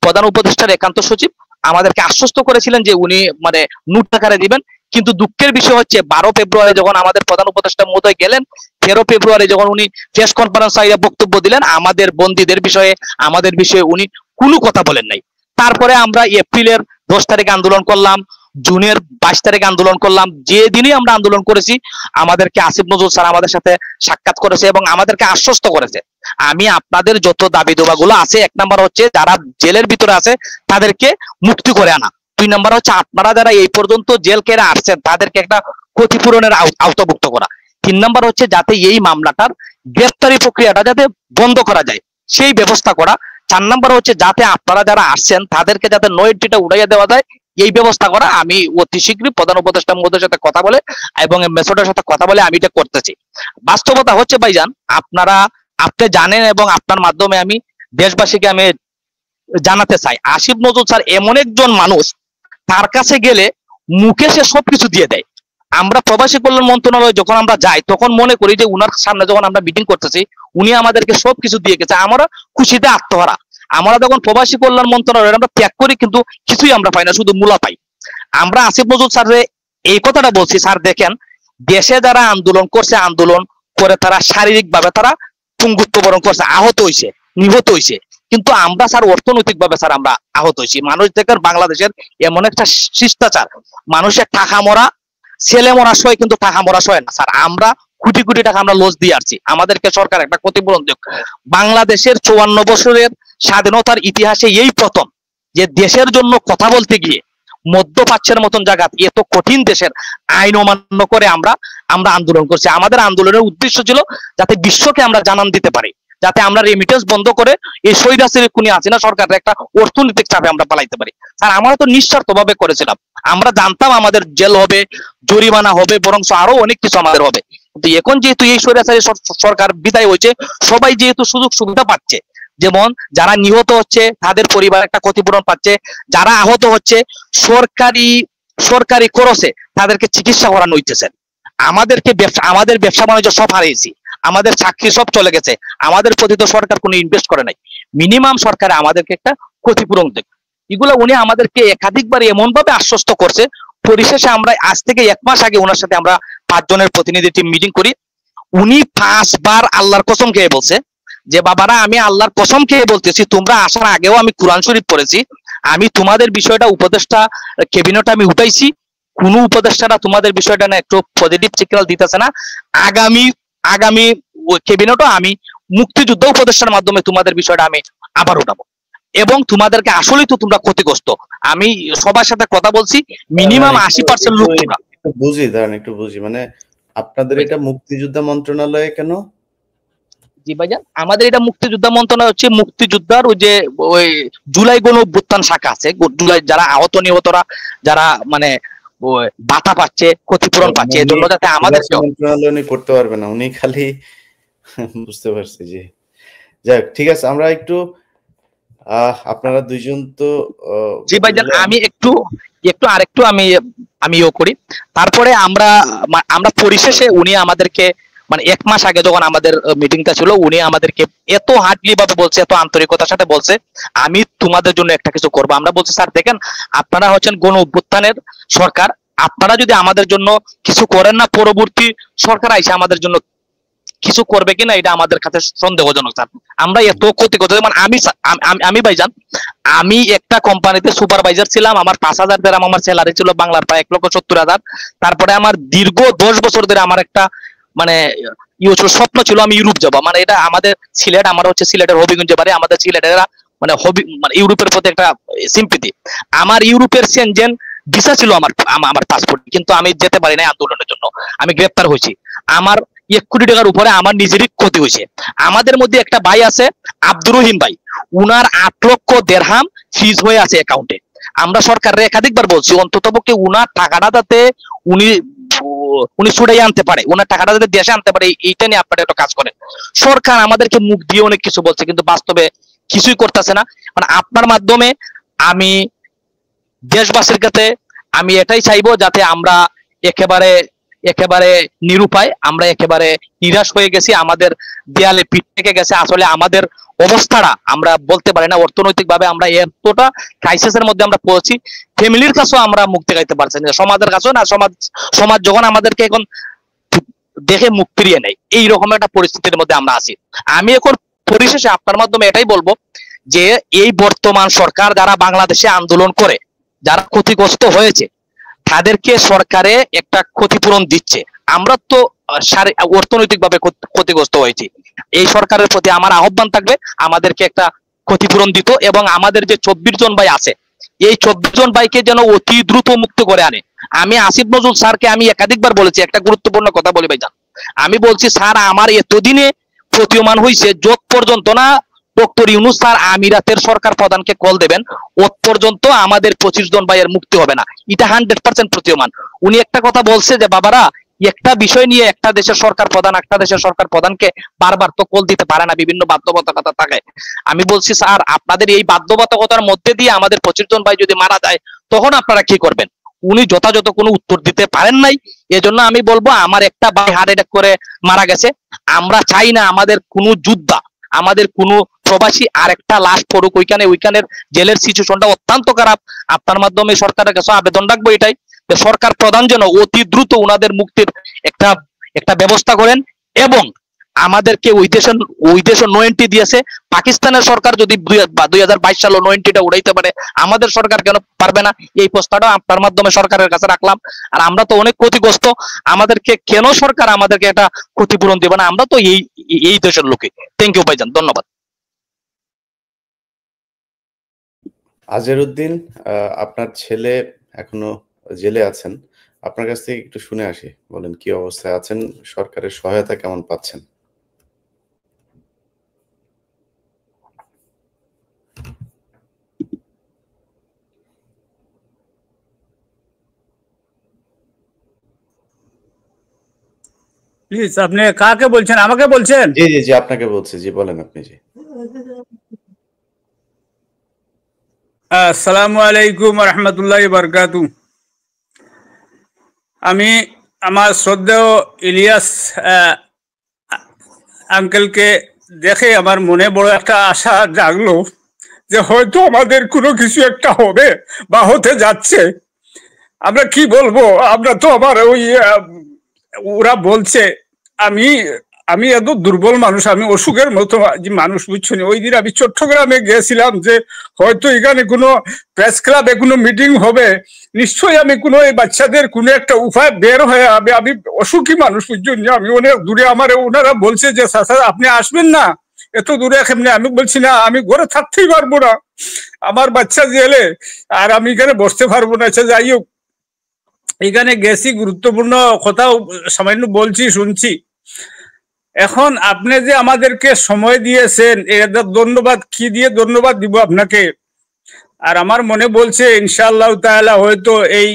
[SPEAKER 4] প্রধান উপদেষ্টার একান্ত সচিব আমাদেরকে আশ্বস্ত করেছিলেন যে উনি মানে নোট আকারে দিবেন, কিন্তু দুঃখের বিষয় হচ্ছে 12 ফেব্রুয়ারি যখন আমাদের প্রধান উপদেষ্টা মহোদয় গেলেন, 13 ফেব্রুয়ারি যখন উনি প্রেস কনফারেন্স আইয়া বক্তব্য দিলেন আমাদের বন্দীদের বিষয়ে আমাদের বিষয়ে উনি কোনো কথা বলেন নাই। তারপরে আমরা এপ্রিলের 10 তারিখ আন্দোলন করলাম, জুনের 22 তারিখ আন্দোলন করলাম, যে দিনই আমরা আন্দোলন করেছি আমাদেরকে আসিফ নজরুল স্যার আমাদের সাথে সাক্ষাৎ করেছে এবং আমাদেরকে আশ্বস্ত করেছে আমি আপনাদের যত দাবি দাবাগুলো আছে, 1 নাম্বার হচ্ছে যারা জেলের ভিতরে আছে তাদেরকে মুক্তি করে আনা, 2 নাম্বার হচ্ছে আপনারা যারা এই পর্যন্ত জেল কেটে আসছেন তাদেরকে একটা ক্ষতিপূরণের আওতাভুক্ত করা, 3 নাম্বার হচ্ছে যাতে এই মামলাটার গ্রেফতারি প্রক্রিয়াটা যাতে বন্ধ করা যায় সেই ব্যবস্থা করা, 4 নাম্বার হচ্ছে যাতে আপনারা যারা আসছেন তাদেরকে যাতে নয়টিটা উড়াইয়া দেওয়া যায় এই ব্যবস্থা করা। আমি অতি শীঘ্রই প্রধান উপদেষ্টা মহোদয়ের সাথে কথা বলে এবং মেসোডের সাথে কথা বলে আমি এটা করতেছি। বাস্তবতা হচ্ছে ভাইজান আপনি জানেন এবং আপনার মাধ্যমে আমি দেশবাসীকে আমি জানাতে চাই, আসিফ নজরুল স্যার এমন একজন মানুষ তার কাছে গেলে মুখে সে সবকিছু দিয়ে দেয়। আমরা প্রবাসী কল্যাণ মন্ত্রণালয়ে যখন আমরা যাই তখন মনে করি যে উনার সামনে যখন আমরা মিটিং করতেছি উনি আমাদেরকে সবকিছু দিয়ে গেছে, আমরা খুশিতে আত্মহারা। আমরা যখন প্রবাসী কল্যাণ মন্ত্রণালয়ে আমরা ত্যাগ করি কিন্তু কিছুই আমরা পাই না, শুধু মূলা পাই। আমরা আসিফ নজরুল স্যারের এই কথাটা বলছি, স্যার দেখেন দেশে যারা আন্দোলন করছে, আন্দোলন করে তারা শারীরিক ভাবে তারা পঙ্গুত্ব বরণ করছে, আহত হয়েছে, নিহত হয়েছে, কিন্তু আমরা স্যার অর্থনৈতিক ভাবে স্যার আমরা আহত হয়েছি। মানুষ দেখেন বাংলাদেশের এমন একটা শিষ্টাচার, মানুষের টাকা মরা ছেলে মরা সয় কিন্তু টাকা মরা সয় না স্যার। আমরা কোটি কোটি টাকা আমরা লস দিয়ে আসছি, আমাদেরকে সরকার একটা ক্ষতিপূরণ দেখ। বাংলাদেশের 54 বছরের স্বাধীনতার ইতিহাসে এই প্রথম যে দেশের জন্য কথা বলতে গিয়ে মধ্যপ্রাচ্যের মতন জায়গা এত কঠিন দেশের আইন অমান্য করে আমরা আন্দোলন করছি। আমাদের আন্দোলনের উদ্দেশ্য ছিল যাতে বিশ্বকে আমরা জানান দিতে পারি, যাতে আমরা রেমিটেন্স বন্ধ করে এই স্বৈরাচারী খুনি হাসিনা সরকারের একটা অর্থনৈতিক চাপে আমরা পালাইতে পারি। স্যার আমরা তো নিঃস্বার্থ ভাবে করেছিলাম, আমরা জানতাম আমাদের জেল হবে, জরিমানা হবে, বরং আরো অনেক কিছু আমাদের হবে। কিন্তু এখন যেহেতু এই স্বৈরাচারী সরকার বিদায় হয়েছে, সবাই যেহেতু সুযোগ সুবিধা পাচ্ছে, যেমন যারা নিহত হচ্ছে তাদের পরিবার একটা ক্ষতিপূরণ পাচ্ছে, যারা আহত হচ্ছে সরকারি খরচে তাদেরকে চিকিৎসা করানো হইতেছে। আমাদের ব্যবসা বাণিজ্য সব হারিয়েছি, আমাদের চাকরি সব চলে গেছে, আমাদের প্রতি তো সরকার কোনো ইনভেস্ট করে নাই। মিনিমাম সরকার আমাদেরকে একটা ক্ষতিপূরণ দেয়। এগুলো উনি আমাদেরকে একাধিকবার এমন ভাবে আশ্বস্ত করছে, পরিশেষে আমরা আজ থেকে 1 মাস আগে ওনার সাথে আমরা 5 জনের প্রতিনিধি টিম মিটিং করি। উনি 5 বার আল্লাহর কসম খেয়ে বলছে যে বাবারা আমি আল্লাহর কসম খেয়ে বলতেছি, তোমরা আসার আগেও আমি কোরআন শরীফ পড়েছি, আমি তোমাদের বিষয়টা উপদেষ্টা ক্যাবিনেট আমি উঠাইছি, কোন উপদেষ্টারা তোমাদের বিষয়টা না একটু পজিটিভ সিগন্যাল দিতেছে না। আগামী ক্যাবিনেটও আমি মুক্তিযুদ্ধ উপদেষ্টার মাধ্যমে তোমাদের বিষয়টা আমি আবার উঠাবো। এবং তোমাদেরকে আসলেই তো তোমরা ক্ষতিগ্রস্ত। আমি সবার সাথে কথা বলছি, মিনিমাম 80% লোক তোমরা
[SPEAKER 1] একটু বুঝি মানে আপনাদের এটা মুক্তিযোদ্ধা মন্ত্রণালয়ে কেন?
[SPEAKER 4] জি ভাইজান, আমাদের এটা মুক্তিযোদ্ধা মন্ত্রণালয় হচ্ছে মুক্তিযোদ্ধার ওই জুলাই গণ অভ্যুত্থান শাখা আছে, জুলাই যারা আহত নিহতরা যারা মানে ভাতা পাচ্ছে, ক্ষতিপূরণ পাচ্ছে, এজন্য যাতে আমাদের
[SPEAKER 1] মন্ত্রণালয় উনি করতে পারবে না, উনি খালি বুঝতে পারছি। জি যাক, ঠিক আছে, আমরা একটু আপনারা দুইজন তো
[SPEAKER 4] জি ভাইজান, আমি একটু আরেকটু আমি করি। তারপরে আমরা পরিশেষে উনি আমাদেরকে মানে 1 মাস আগে যখন আমাদের মিটিংটা ছিল, উনি আমাদেরকে এত হার্ডলি ভাবে বলছে, এত আন্তরিকতার সাথে বলছে, আমি তোমাদের জন্য একটা কিছু করবো। আমরা বলছি স্যার দেখেন, আপনারা হচ্ছেন গণ অভ্যুত্থানের সরকার, আপনারা যদি আমাদের জন্য কিছু করেন না, পরবর্তী সরকার আইসে আমাদের জন্য কিছু করবে কিনা এটা আমাদের কাছে সন্দেহজনক স্যার। আমরা এত ক্ষতি করতে মানে আমি ভাইজান, আমি একটা কোম্পানিতে সুপারভাইজার ছিলাম, আমার 5,000 দিরহাম আমার স্যালারি ছিল বাংলার, প্রায় 1,70,000। তারপরে আমার দীর্ঘ 10 বছর ধরে আমার একটা মানে স্বপ্ন ছিল আমি ইউরোপ যাবো। মানে এটা আমাদের সিলেট, আমার হচ্ছে সিলেটের হবিগঞ্জে বাড়ি, আমাদের সিলেটেরা মানে ইউরোপের প্রতি একটা সিম্পিতি। আমার ইউরোপের সেনজেন ভিসা ছিল আমার পাসপোর্ট, কিন্তু আমি যেতে পারি না আন্দোলনের জন্য, আমি গ্রেপ্তার হয়েছি। আমার 1 কোটি টাকার উপরে আমার নিজেরই ক্ষতি হয়েছে। আমাদের মধ্যে একটা ভাই আছে আব্দুর রহিম ভাই, উনার 8 লক্ষ দিরহাম ফিজ হয়ে আছে অ্যাকাউন্টে। আমরা সরকারের একাধিকবার বলছি অন্ততপক্ষে উনার টাকাটা যাতে উনি ছুটাই আনতে পারে, ওনার টাকাটা যাতে দেশে আনতে পারে, এইটা নিয়ে আপনারা একটা কাজ করেন। সরকার আমাদেরকে মুখ দিয়ে অনেক কিছু বলছে, কিন্তু বাস্তবে কিছুই করতেছে না। মানে আপনার মাধ্যমে আমি দেশবাসীর কাছে আমি এটাই চাইবো, যাতে আমরা একেবারে নিরুপায়, আমরা একেবারে নিরাশ হয়ে গেছি, আমাদের দেয়ালে পিঠ থেকে গেছে। আসলে আমাদের অবস্থাটা আমরা বলতে পারি না, অর্থনৈতিক ভাবে আমরা এতটা ক্রাইসিসের মধ্যে আমরা পড়েছি, ফ্যামিলির কাছেও আমরা মুক্তি গাইতে পারছি না, সমাজের কাছেও না। সমাজ যখন আমাদেরকে এখন দেখে মুখ ফিরিয়ে নেয়, এইরকম একটা পরিস্থিতির মধ্যে আমরা আছি। আমি এখন পরিশেষে আপনার মাধ্যমে এটাই বলবো যে এই বর্তমান সরকার যারা বাংলাদেশে আন্দোলন করে, যারা ক্ষতিগ্রস্ত হয়েছে, তাদেরকে সরকারে একটা ক্ষতিপূরণ দিচ্ছে। আমরা তো অর্থনৈতিক ভাবে ক্ষতিগ্রস্ত হয়েছি। এই সরকারের প্রতি আমার আহ্বান থাকবে আমাদেরকে একটা ক্ষতিপূরণ দিত, এবং আমাদের যে 24 জন ভাই আছে, এই 24 জন ভাইকে যেন অতি দ্রুত মুক্ত করে আনে। আমি আসিফ নজরুল স্যারকে আমি একাধিকবার বলেছি, একটা গুরুত্বপূর্ণ কথা বলি ভাইজান, আমি বলছি স্যার আমার এতদিনে প্রতীয়মান হয়েছে, যত পর্যন্ত না ডক্টর ইউনূস স্যার আমিরাতের সরকার প্রধানকে কল দেবেন, ওত পর্যন্ত আমাদের 25 জন ভাইয়ের মুক্তি হবে না, এটা 100% প্রতীয়মান। উনি একটা কথা বলছে যে বাবারা, একটা বিষয় নিয়ে একটা দেশের সরকার প্রধানকে বারবার তো কল দিতে পারে না, বিভিন্ন বাধ্যবাধকতা থাকে। আমি বলছি স্যার আপনাদের এই বাধ্যবাধকতার মধ্যে দিয়ে আমাদের 25 জন ভাই যদি মারা যায়, তখন আপনারা কি করবেন? উনি যথাযথ কোনো উত্তর দিতে পারেন নাই। এজন্য আমি বলবো, আমার একটা ভাই হার্ট অ্যাটাক করে মারা গেছে, আমরা চাই না আমাদের কোনো যোদ্ধা, আমাদের কোনো প্রবাসী আর একটা লাশ পড়ুক ওইখানের জেলের সিচুয়েশনটা অত্যন্ত খারাপ। আপনার মাধ্যমে সরকারের কাছে আবেদন রাখবো এটাই, যে সরকার প্রধান যেন অতি দ্রুত ওনাদের মুক্তির একটা ব্যবস্থা করেন, এবং আমাদেরকে ওই দেশের নোয়েন্টি দিয়েছে, পাকিস্তানের সরকার যদি 2022 সালে নোয়েন্টিটা উড়াইতে পারে, আমাদের সরকার কেন পারবে না? এই প্রস্তাবটা আপনার মাধ্যমে সরকারের কাছে রাখলাম। আর আমরা তো অনেক ক্ষতিগ্রস্ত, আমাদেরকে কেন সরকার আমাদেরকে একটা ক্ষতিপূরণ দেবে না? আমরা তো এই দেশের লোকে। থ্যাংক ইউ ভাইজান, ধন্যবাদ।
[SPEAKER 1] আজহারউদ্দিন, আপনার ছেলে এখনো জেলে আছেন, আপনার কাছ থেকে একটু শুনে আসি, বলেন কি অবস্থায় আছেন, সরকারের সহায়তা কেমন পাচ্ছেন?
[SPEAKER 5] প্লিজ, আপনি কাকে বলছেন? আমাকে বলছেন?
[SPEAKER 1] জি জি জি, আপনাকে বলছি। জি বলেন আপনি। জি,
[SPEAKER 5] আসসালামু আলাইকুম ওয়া রাহমাতুল্লাহি ওয়া বারাকাতুহু। আমি আমার শ্রদ্ধেয় ইলিয়াস আঙ্কেলকে দেখে আমার মনে বড় একটা আশা জাগলো যে হয়তো আমাদের কোনো কিছু একটা হবে বা হতে যাচ্ছে। আমরা কি বলবো, আমরা তো আবার ওই ওরা বলছে, আমি এত দুর্বল মানুষ, আমি অসুখের মতো মানুষ, বুঝছো না? ওই দিন আমি চট্টগ্রামে গিয়েছিলাম যে হয়তো এখানে কোনো প্রেস ক্লাবে কোনো মিটিং হবে, নিশ্চয়ই আমি কোনো এই বাচ্চাদের কোনো একটা উপায় বের হয়ে আমি অসুখী মানুষ, বুঝছো না? আমি অনেক দূরে, আমার ওনারা বলছে যে স্যার আপনি আসবেন না, এত দূরে কেমনে? আমি বলছি না, আমি ঘরে থাকতেই পারবো না, আমার বাচ্চা জেলে, আর আমি এখানে বসতে পারবো না। আচ্ছা যাই হোক, এখানে গেছি, গুরুত্বপূর্ণ কথাও সামান্য বলছি, শুনছি। এখন আপনি যে আমাদেরকে সময় দিয়েছেন, এটা ধন্যবাদ, কি দিয়ে ধন্যবাদ দিব আপনাকে। আর আমার মনে বলছে ইনশাআল্লাহ তাআলা হয়তো এই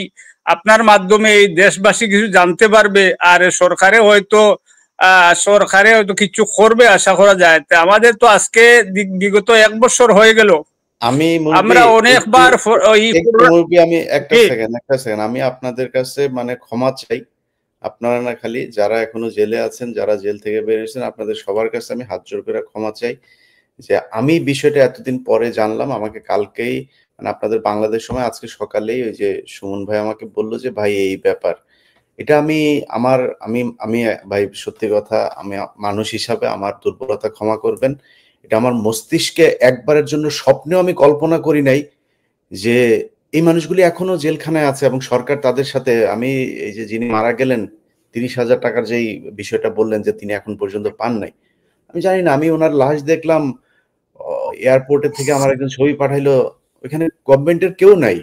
[SPEAKER 5] আপনার মাধ্যমে এই দেশবাসী কিছু জানতে পারবে, আর সরকারে হয়তো কিছু করবে আশা করা যায়। আমাদের তো আজকে বিগত 1 বছর হয়ে গেল, আমরা অনেকবার
[SPEAKER 1] আমি একটা সেকেন্ড আমি আপনাদের কাছে মানে ক্ষমা চাই। আপনারা না, খালি যারা এখনো জেলে আছেন, যারা জেল থেকে বেরিয়েছেন, আপনাদের সবার কাছে আমি হাত জোর করে ক্ষমা চাই যে আমি বিষয়টা এতদিন পরে জানলাম। আমাকে কালকেই মানে আপনাদের বাংলাদেশ সময় আজকে সকালেই ওই যে সুমন ভাই আমাকে বললো যে ভাই এই ব্যাপার, এটা আমি ভাই সত্যি কথা, আমি মানুষ হিসাবে আমার দুর্বলতা ক্ষমা করবেন। এটা আমার মস্তিষ্কে একবারের জন্য স্বপ্নেও আমি কল্পনা করি নাই যে এই মানুষগুলি এখনো জেলখানায় আছে এবং সরকার তাদের সাথে, আমি এই যে যিনি মারা গেলেন 30,000 টাকার যেই বিষয়টা বললেন যে তিনি এখন পর্যন্ত পান নাই, আমি জানি না। আমি ওনার লাশ দেখলাম এয়ারপোর্টে থেকে, আমার একজন ছবি পাঠাইলো, ওইখানে গভর্নমেন্টের কেউ নাই,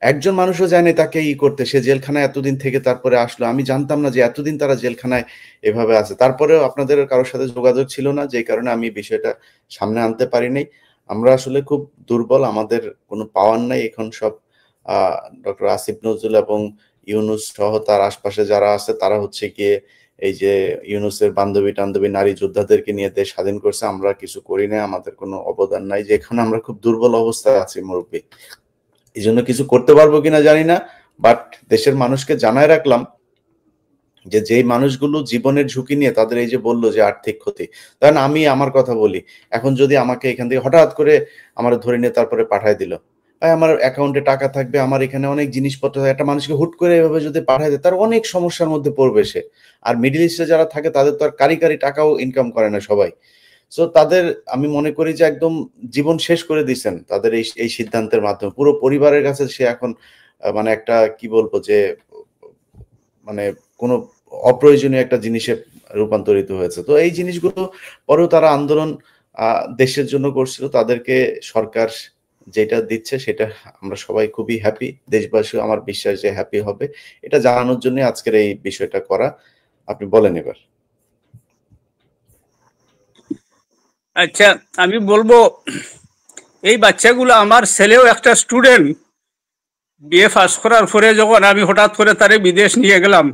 [SPEAKER 1] একজন মানুষও জানে তাকে করতে। সে জেলখানায় এতদিন থেকে তারপরে আসলো। আমি জানতাম না যে এতদিন তারা জেলখানায় এভাবে আছে। তারপরেও আপনাদের কারোর সাথে যোগাযোগ ছিল না, যে কারণে আমি বিষয়টা সামনে আনতে পারিনি। আমরা আসলে খুব দুর্বল, আমাদের কোনো পাওয়ার নাই এখন। সব ডক্টর আসিফ নজরুল এবং ইউনুস সহ তার আশপাশে যারা আছে, তারা হচ্ছে গিয়ে এই যে ইউনুসের বান্ধবী টান্ধবী নারী যোদ্ধাদেরকে নিয়ে দেশ স্বাধীন করছে। আমরা কিছু করি না, আমাদের কোনো অবদান নাই, যে এখানে আমরা খুব দুর্বল অবস্থায় আছি মুরব্বী। এই জন্য কিছু করতে পারবো কিনা জানি না, বাট দেশের মানুষকে জানায় রাখলাম যে যেই মানুষগুলো জীবনের ঝুঁকি নিয়ে, তাদের এই যে বললো যে আর্থিক ক্ষতি, কারণ আমি আমার কথা বলি, এখন যদি আমাকে এখান থেকে হঠাৎ করে আমার ধরে নিয়ে তারপরে পাঠায় দিল, আমার অ্যাকাউন্টে টাকা থাকবে, আমার এখানে অনেক জিনিসপত্র, একটা মানুষকে হুট করে এভাবে যদি পাঠায় দেয়, তার অনেক সমস্যার মধ্যে পড়বে সে। আর মিডল ইস্টে যারা থাকে তাদের তো আর কারি টাকাও ইনকাম করে না সবাই। সো তাদের আমি মনে করি যে একদম জীবন শেষ করে দিচ্ছেন তাদের এই সিদ্ধান্তের মাধ্যমে। পুরো পরিবারের কাছে সে এখন মানে একটা কি বলবো যে মানে কোনো অপ্রয়োজনীয় একটা জিনিসে রূপান্তরিত হয়েছে। তো এই জিনিসগুলো পরেও তারা আন্দোলন দেশের জন্য করছিল, তাদেরকে সরকার যেটা দিচ্ছে সেটা আমরা সবাই খুবই হ্যাপি, দেশবাসীও আমার বিশ্বাস যে হ্যাপি হবে। এটা জানানোর জন্য আজকের এই বিষয়টা করা। আপনি বলেন এবার।
[SPEAKER 5] আচ্ছা, আমি বলবো এই বাচ্চাগুলো, আমার ছেলেও একটা স্টুডেন্ট, বিএ পাস করার পরে যখন আমি হঠাৎ করে তারে বিদেশ নিয়ে গেলাম,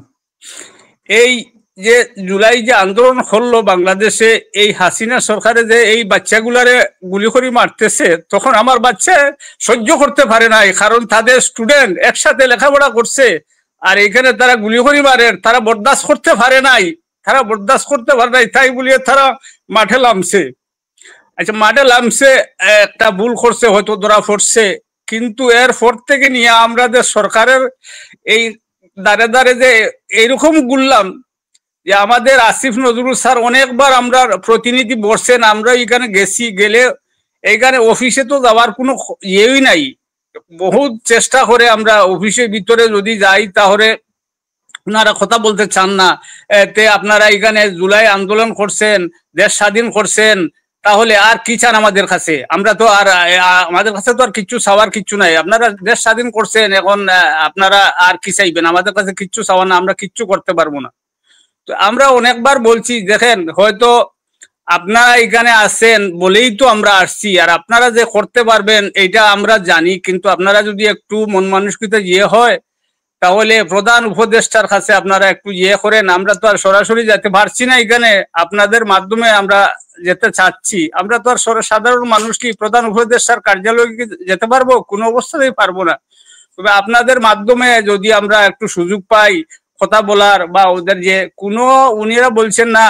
[SPEAKER 5] এই যে জুলাই যে আন্দোলন করলো বাংলাদেশে, এই হাসিনা সরকারে যে এই বাচ্চাগুলারে গুলি করে মারতেছে, তখন আমার বাচ্চা সহ্য করতে পারে নাই, কারণ তাদের স্টুডেন্ট একসাথে লেখাপড়া করছে, আর এখানে তারা গুলি করে মারে, তারা বরদাস্ত করতে পারে নাই, তাই বলিয়ে তারা মাঠে নামছে। আচ্ছা, মাঠে নামছে, একটা ভুল করছে, হয়তো ধরা পড়ছে, কিন্তু এর পর থেকে নিয়ে আমরা যে সরকারের এই দাঁড়ে যে এইরকম গুললাম, যে আমাদের আসিফ নজরুল স্যার অনেকবার আমরা প্রতিনিধি বসছেন, আমরা এখানে গেছি, গেলে এইখানে অফিসে তো যাওয়ার কোনো ইয়েই নাই, বহুত চেষ্টা করে আমরা অফিসের ভিতরে যদি যাই, তাহলে ওনারা কথা বলতে চান না। আপনারা এখানে জুলাই আন্দোলন করছেন, দেশ স্বাধীন করছেন, তাহলে আর কি চান আমাদের কাছে? আমরা তো আর আমাদের কাছে তো আর কিচ্ছু চাওয়ার কিচ্ছু নাই। আপনারা দেশ স্বাধীন করছেন, এখন আপনারা আর কি চাইবেন? আমাদের কাছে কিচ্ছু চাওয়া না, আমরা কিচ্ছু করতে পারবো না। তো আমরা অনেকবার বলছি, দেখেন হয়তো আপনারা এখানে আছেন বলেই তো আমরা আসছি, আর আপনারা যে করতে পারবেন এইটা আমরা জানি, কিন্তু আপনারা যদি একটু মন মানসিকতা হয়, তাহলে প্রধান উপদেষ্টার কাছে আপনারা একটু করেন। আমরা তো আর সরাসরি যেতে পারছি না, এখানে আপনাদের মাধ্যমে আমরা যেতে চাচ্ছি। আমরা তো আর সাধারণ মানুষ কি প্রধান উপদেষ্টার কার্যালয়ে যেতে পারবো? কোনো অবস্থাতেই পারবো না। তবে আপনাদের মাধ্যমে যদি আমরা একটু সুযোগ পাই কথা বলার, বা ওদের যে কোনো, উনিরা বলছেন না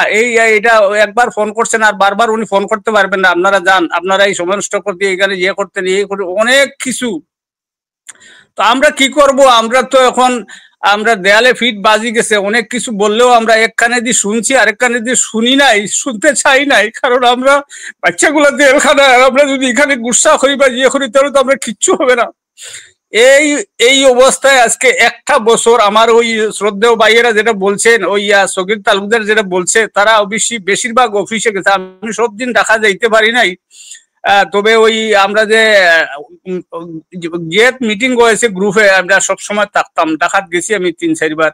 [SPEAKER 5] এটা একবার ফোন করছেন আর বারবার উনি ফোন করতে পারবেন না, আপনারা যান, আপনারা এই সময় নষ্ট করতে এখানে করতে অনেক কিছু। তো আমরা কি করব? আমরা তো এখন আমরা দেয়ালে ফিট বাজি গেছে, অনেক কিছু বললেও আমরা এক কানে দিয়ে শুনছি, আরেক কানে দিয়ে শুনি নাই, শুনতে চাই নাই, কারণ আমরা বাচ্চাগুলো জেলখানায়, আমরা যদি এখানে গুসা করি বা করি, তাহলে তো আমরা কিচ্ছু হবে না। এই এই অবস্থায় আজকে একটা বছর আমার ওই শ্রদ্ধেয় ভাইয়েরা যেটা বলছেন, ওই সগীর তালুকদার যেটা বলছে, তারা অবশ্যই বেশিরভাগ অফিসে গেছে। আমি সব দিন ঢাকা যাইতে পারি নাই, তবে ওই আমরা যে গেট মিটিং হয়েছে গ্রুপে, আমরা সবসময় থাকতাম। ঢাকাত গেছি আমি 3-4 বার।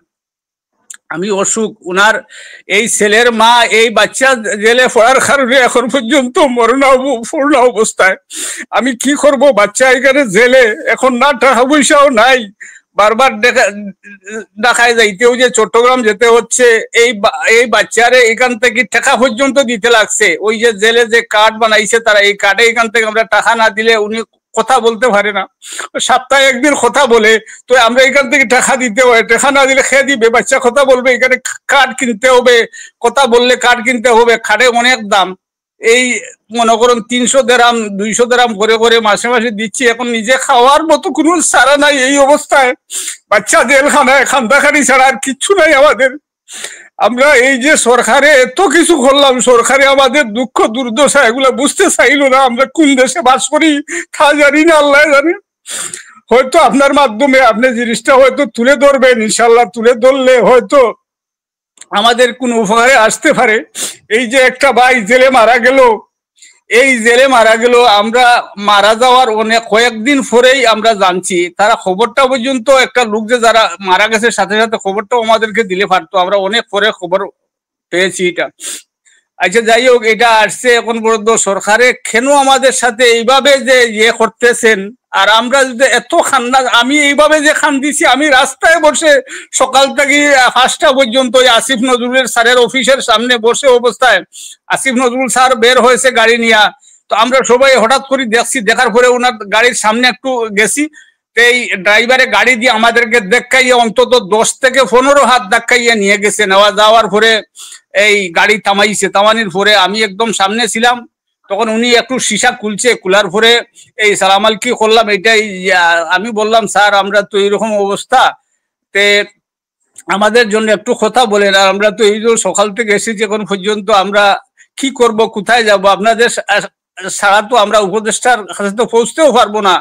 [SPEAKER 5] আমি অসুখ, উনার এই ছেলের মা এই বাচ্চা জেলে পড়ার কারণে এখন পর্যন্ত মরণাপন্ন অবস্থায়। আমি কি করব, বাচ্চা এখানে জেলে, এখন না টাকা পয়সাও নাই, বারবার ঢাকায় যাইতেও যে চট্টগ্রাম যেতে হচ্ছে। এই বাচ্চারে এখান থেকে টাকা পর্যন্ত দিতে লাগছে। ওই যে জেলে যে কার্ড বানাইছে তারা, এই কার্ডে এখান থেকে আমরা টাকা না দিলে উনি কথা বলতে পারে না। সপ্তাহে একদিন কথা বলে, তো আমরা এখান থেকে টাকা দিতে হয়, টাকা না দিলে খেয়ে দিবে, বাচ্চা কথা বলবে, এখানে কার্ড কিনতে হবে, কথা বললে কার্ড কিনতে হবে, কার্ডে অনেক দাম। এই মনে করুন 300 দিরহাম 200 দিরহাম করে করে মাসে মাসে দিচ্ছি। এখন নিজে খাওয়ার মতো কোনো সারা নাই। এই অবস্থায় বাচ্চা জেলখানায় খান্দাখানি ছাড়া আর কিচ্ছু নাই আমাদের। আমরা এই যে সরকারে এত কিছু করলাম, সরকারে আমাদের দুঃখ দুর্দশা এগুলা বুঝতে চাইলো না। আমরা কোন দেশে বাস করি তা জানি না, আল্লাহ জানে। হয়তো আপনার মাধ্যমে আপনি জিনিসটা হয়তো তুলে ধরবেন, ইনশাল্লাহ তুলে ধরলে হয়তো আমাদের কোন উপকারে আসতে পারে। এই যে একটা ভাই জেলে মারা গেল, এই জেলে মারা গেল, আমরা মারা যাওয়ার অনেক কয়েকদিন পরেই আমরা জানছি। তারা খবরটা পর্যন্ত, একটা লোক যে যারা মারা গেছে সাথে সাথে খবরটাও আমাদেরকে দিলে পারতো, আমরা অনেক পরে খবর পেয়েছি এটা। আচ্ছা যাই হোক, এটা আসছে এখন পর্যন্ত সরকারে কেন আমাদের সাথে এইভাবে যে ইয়ে করতেছেন। আর আমরা যদি এত খান্না, আমি এইভাবে যে খান দিছি, আমি রাস্তায় বসে সকাল থেকে 5টা পর্যন্ত আসিফ নজরুলের স্যারের অফিসের সামনে বসে অবস্থায়, আসিফ নজরুল স্যার বের হয়েছে গাড়ি নিয়ে, তো আমরা সবাই হঠাৎ করে দেখছি, দেখার পরে ওনার গাড়ির সামনে একটু গেছি, এই ড্রাইভারে গাড়ি দিয়ে আমাদেরকে দেখাইয়ে অন্তত 10 থেকে 15 হাত দেখাইয়ে নিয়ে গেছে। নেওয়া যাওয়ার পরে এই গাড়ি থামাইছে, থামানির পরে আমি একদম সামনে ছিলাম, তখন উনি একটু সীসা খুলছে, খোলার পরে এই সালাম আলাইকুম করলাম। এটাই আমি বললাম, স্যার আমরা তো এইরকম অবস্থা, তে আমাদের জন্য একটু কথা বলেন। আর আমরা তো এই যে সকাল থেকে এসেছি এখন পর্যন্ত, আমরা কি করব, কোথায় যাব, আপনাদের ছাড়া তো আমরা উপদেষ্টার কাছে তো পৌঁছতেও পারবো না,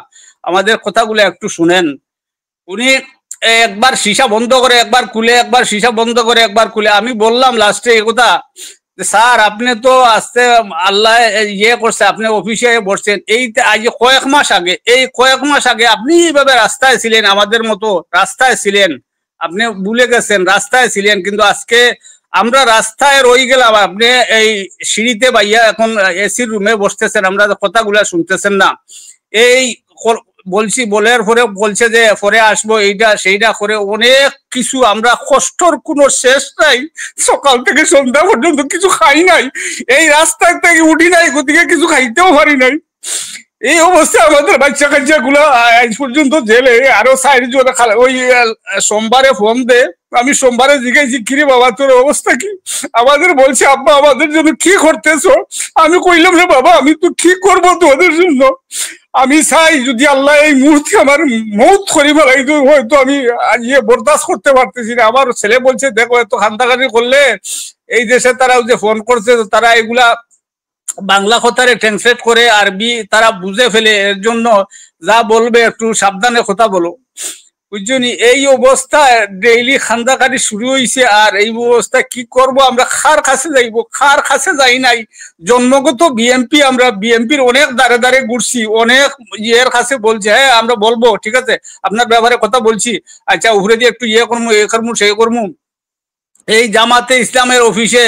[SPEAKER 5] আমাদের কথাগুলো একটু শুনেন। উনি একবার সীসা বন্ধ করে একবার খুলে, একবার সীসা বন্ধ করে একবার খুলে। আমি বললাম লাস্টে এই কথা, স্যার আপনি তো আসতে আল্লাহ ইয়ে করছে, আপনি অফিসে বসছেন, এই আজ কয়েক মাস আগে, এই কয়েক মাস আগে আপনি এইভাবে রাস্তায় ছিলেন, আমাদের মতো রাস্তায় ছিলেন, আপনি ভুলে গেছেন রাস্তায় ছিলেন, কিন্তু আজকে আমরা রাস্তায় রয়ে গেলাম, আপনি এই সিঁড়িতে বাইয়া এখন এসির রুমে বসতেছেন, আমরা কথাগুলা শুনতেছেন না। এই বলছি, বলার পরে বলছে যে পরে আসবো, এইটা সেইটা করে অনেক কিছু, আমরা কষ্টর কোনো শেষ নাই। সকাল থেকে সন্ধ্যা পর্যন্ত কিছু খাই নাই, এই রাস্তায় থেকে উঠি নাই, কোথেকে কিছু খাইতেও পারি নাই। এই অবস্থায় আমাদের বাচ্চা কাচ্চা গুলা আজ পর্যন্ত জেলে। আরো 4 জন ওই সোমবারে ফোন দে, আমি সোমবারে জিজ্ঞাসি, কিরে বাবা তোর অবস্থা কি? আমাদের বলছে, আব্বা আমাদের জন্য কি করতেছো? আমি কইলাম, রে বাবা আমি তো কি করবো তোমাদের জন্য, আমি চাই যদি আল্লাহ এই মুহূর্তে আমার মৌত করি ফেলাই, হয়তো আমি ইয়ে বরদাস্ত করতে পারতেছি না। আমার ছেলে বলছে, দেখো এত খান্দাখানি করলে এই দেশে তারা যে ফোন করছে, তারা এগুলা বাংলা কথারে ট্রান্সলেট করে আরবি তারা বুঝে ফেলে, এর জন্য যা বলবে একটু সাবধানে কথা বলো, বুঝছনি। এই অবস্থা ডেইলি খান্দাকাটি শুরু হয়েছে। আর এই অবস্থা কি করব, আমরা খার কাছে যাইব, খার কাছে যাই নাই। জন্মগত বিএমপি, আমরা বিএমপির অনেক দাঁড়ে দাঁড়ে ঘুরছি, অনেক ইয়ের কাছে বলছে, হ্যাঁ আমরা বলবো, ঠিক আছে আপনার ব্যাপারে কথা বলছি, আচ্ছা উপরে দিয়ে একটু ইয়ে করবো, এ করবো সে করবো। এই জামাতে ইসলামের অফিসে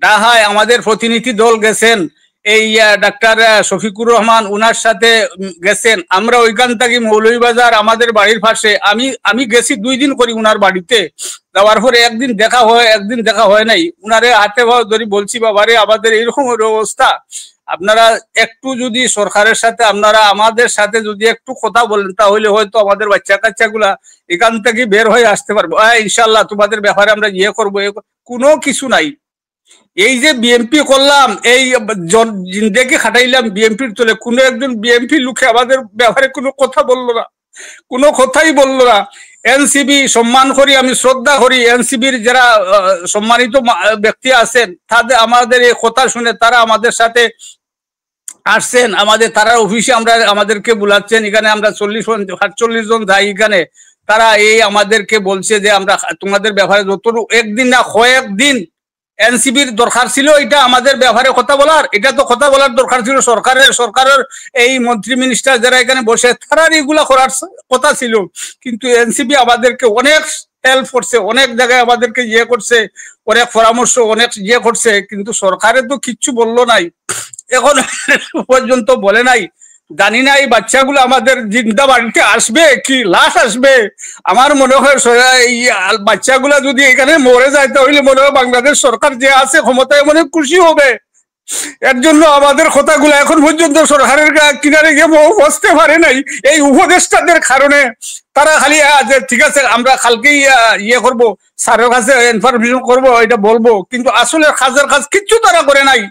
[SPEAKER 5] ঢাকায় আমাদের প্রতিনিধি দল গেছেন, এই ডাক্তার শফিকুর রহমান উনার সাথে গেছেন। আমরা ওইখান থেকে মৌলভীবাজার আমাদের বাড়ির পাশে, আমি গেছি 2 দিন করি উনার বাড়িতে, যাওয়ার পরে একদিন দেখা হয়, একদিন দেখা হয় নাই। উনারে হাতে ধরি বলছি, বাবারে আমাদের এইরকম অবস্থা, আপনারা একটু যদি সরকারের সাথে, আপনারা আমাদের সাথে যদি একটু কথা বলেন, তাহলে হয়তো আমাদের বাচ্চা কাচ্চা গুলা এখান থেকে বের হয়ে আসতে পারবো। ইনশাল্লাহ তোমাদের ব্যাপারে আমরা ইয়ে করবো। কোনো কিছু নাই। এই যে বিএমপি করলাম, এই জিন্দেগি খাটাইলাম বিএমপির তলে, কোনো একজন বিএমপি লোকে আমাদের ব্যাপারে কোনো কথা বললো না, কোনো কথাই বললো না। এনসিবি সম্মান করি, আমি শ্রদ্ধা করি, এনসিবির যারা সম্মানিত ব্যক্তি আছেন, তাদের আমাদের এই কথা শুনে তারা আমাদের সাথে আসছেন আমাদের, তারা অফিসে আমরা আমাদেরকে বুলাচ্ছেন, এখানে আমরা 40 জন যাই এখানে, তারা এই আমাদেরকে বলছে যে আমরা তোমাদের ব্যাপারে যতটুকু একদিন না কয়েকদিন এনসিবির দরকার ছিল এটা আমাদের ব্যাপারে কথা বলার, এটা তো কথা বলার দরকার ছিল সরকারের এই মন্ত্রী মিনিস্টার যারা এখানে বসে তারার এগুলা করার কথা ছিল, কিন্তু এনসিবি আমাদেরকে অনেক হেল্প করছে, অনেক জায়গায় আমাদেরকে ইয়ে করছে, অনেক পরামর্শ অনেক ইয়ে করছে, কিন্তু সরকারে তো কিচ্ছু বললো নাই, এখন পর্যন্ত বলে নাই। জানি না এই বাচ্চাগুলো আমাদের জিন্দা বাড়িতে আসবে কি লাশ আসবে। আমার মনে হয় এই বাচ্চাগুলা যদি এখানে মরে যায় তাহলে মনে হয় বাংলাদেশ সরকার যে আছে ক্ষমতায় মনে খুশি হবে। এর জন্য আমাদের কথাগুলো এখন পর্যন্ত সরকারের কিনারে গিয়ে বসতে পারে নাই এই উপদেষ্টাদের কারণে। তারা খালি ঠিক আছে আমরা কালকেই ইয়ে করবো, স্যারের কাছে ইনফরমেশন করবো, এটা বলবো, কিন্তু আসলে কাজের কাজ কিচ্ছু তারা করে নাই।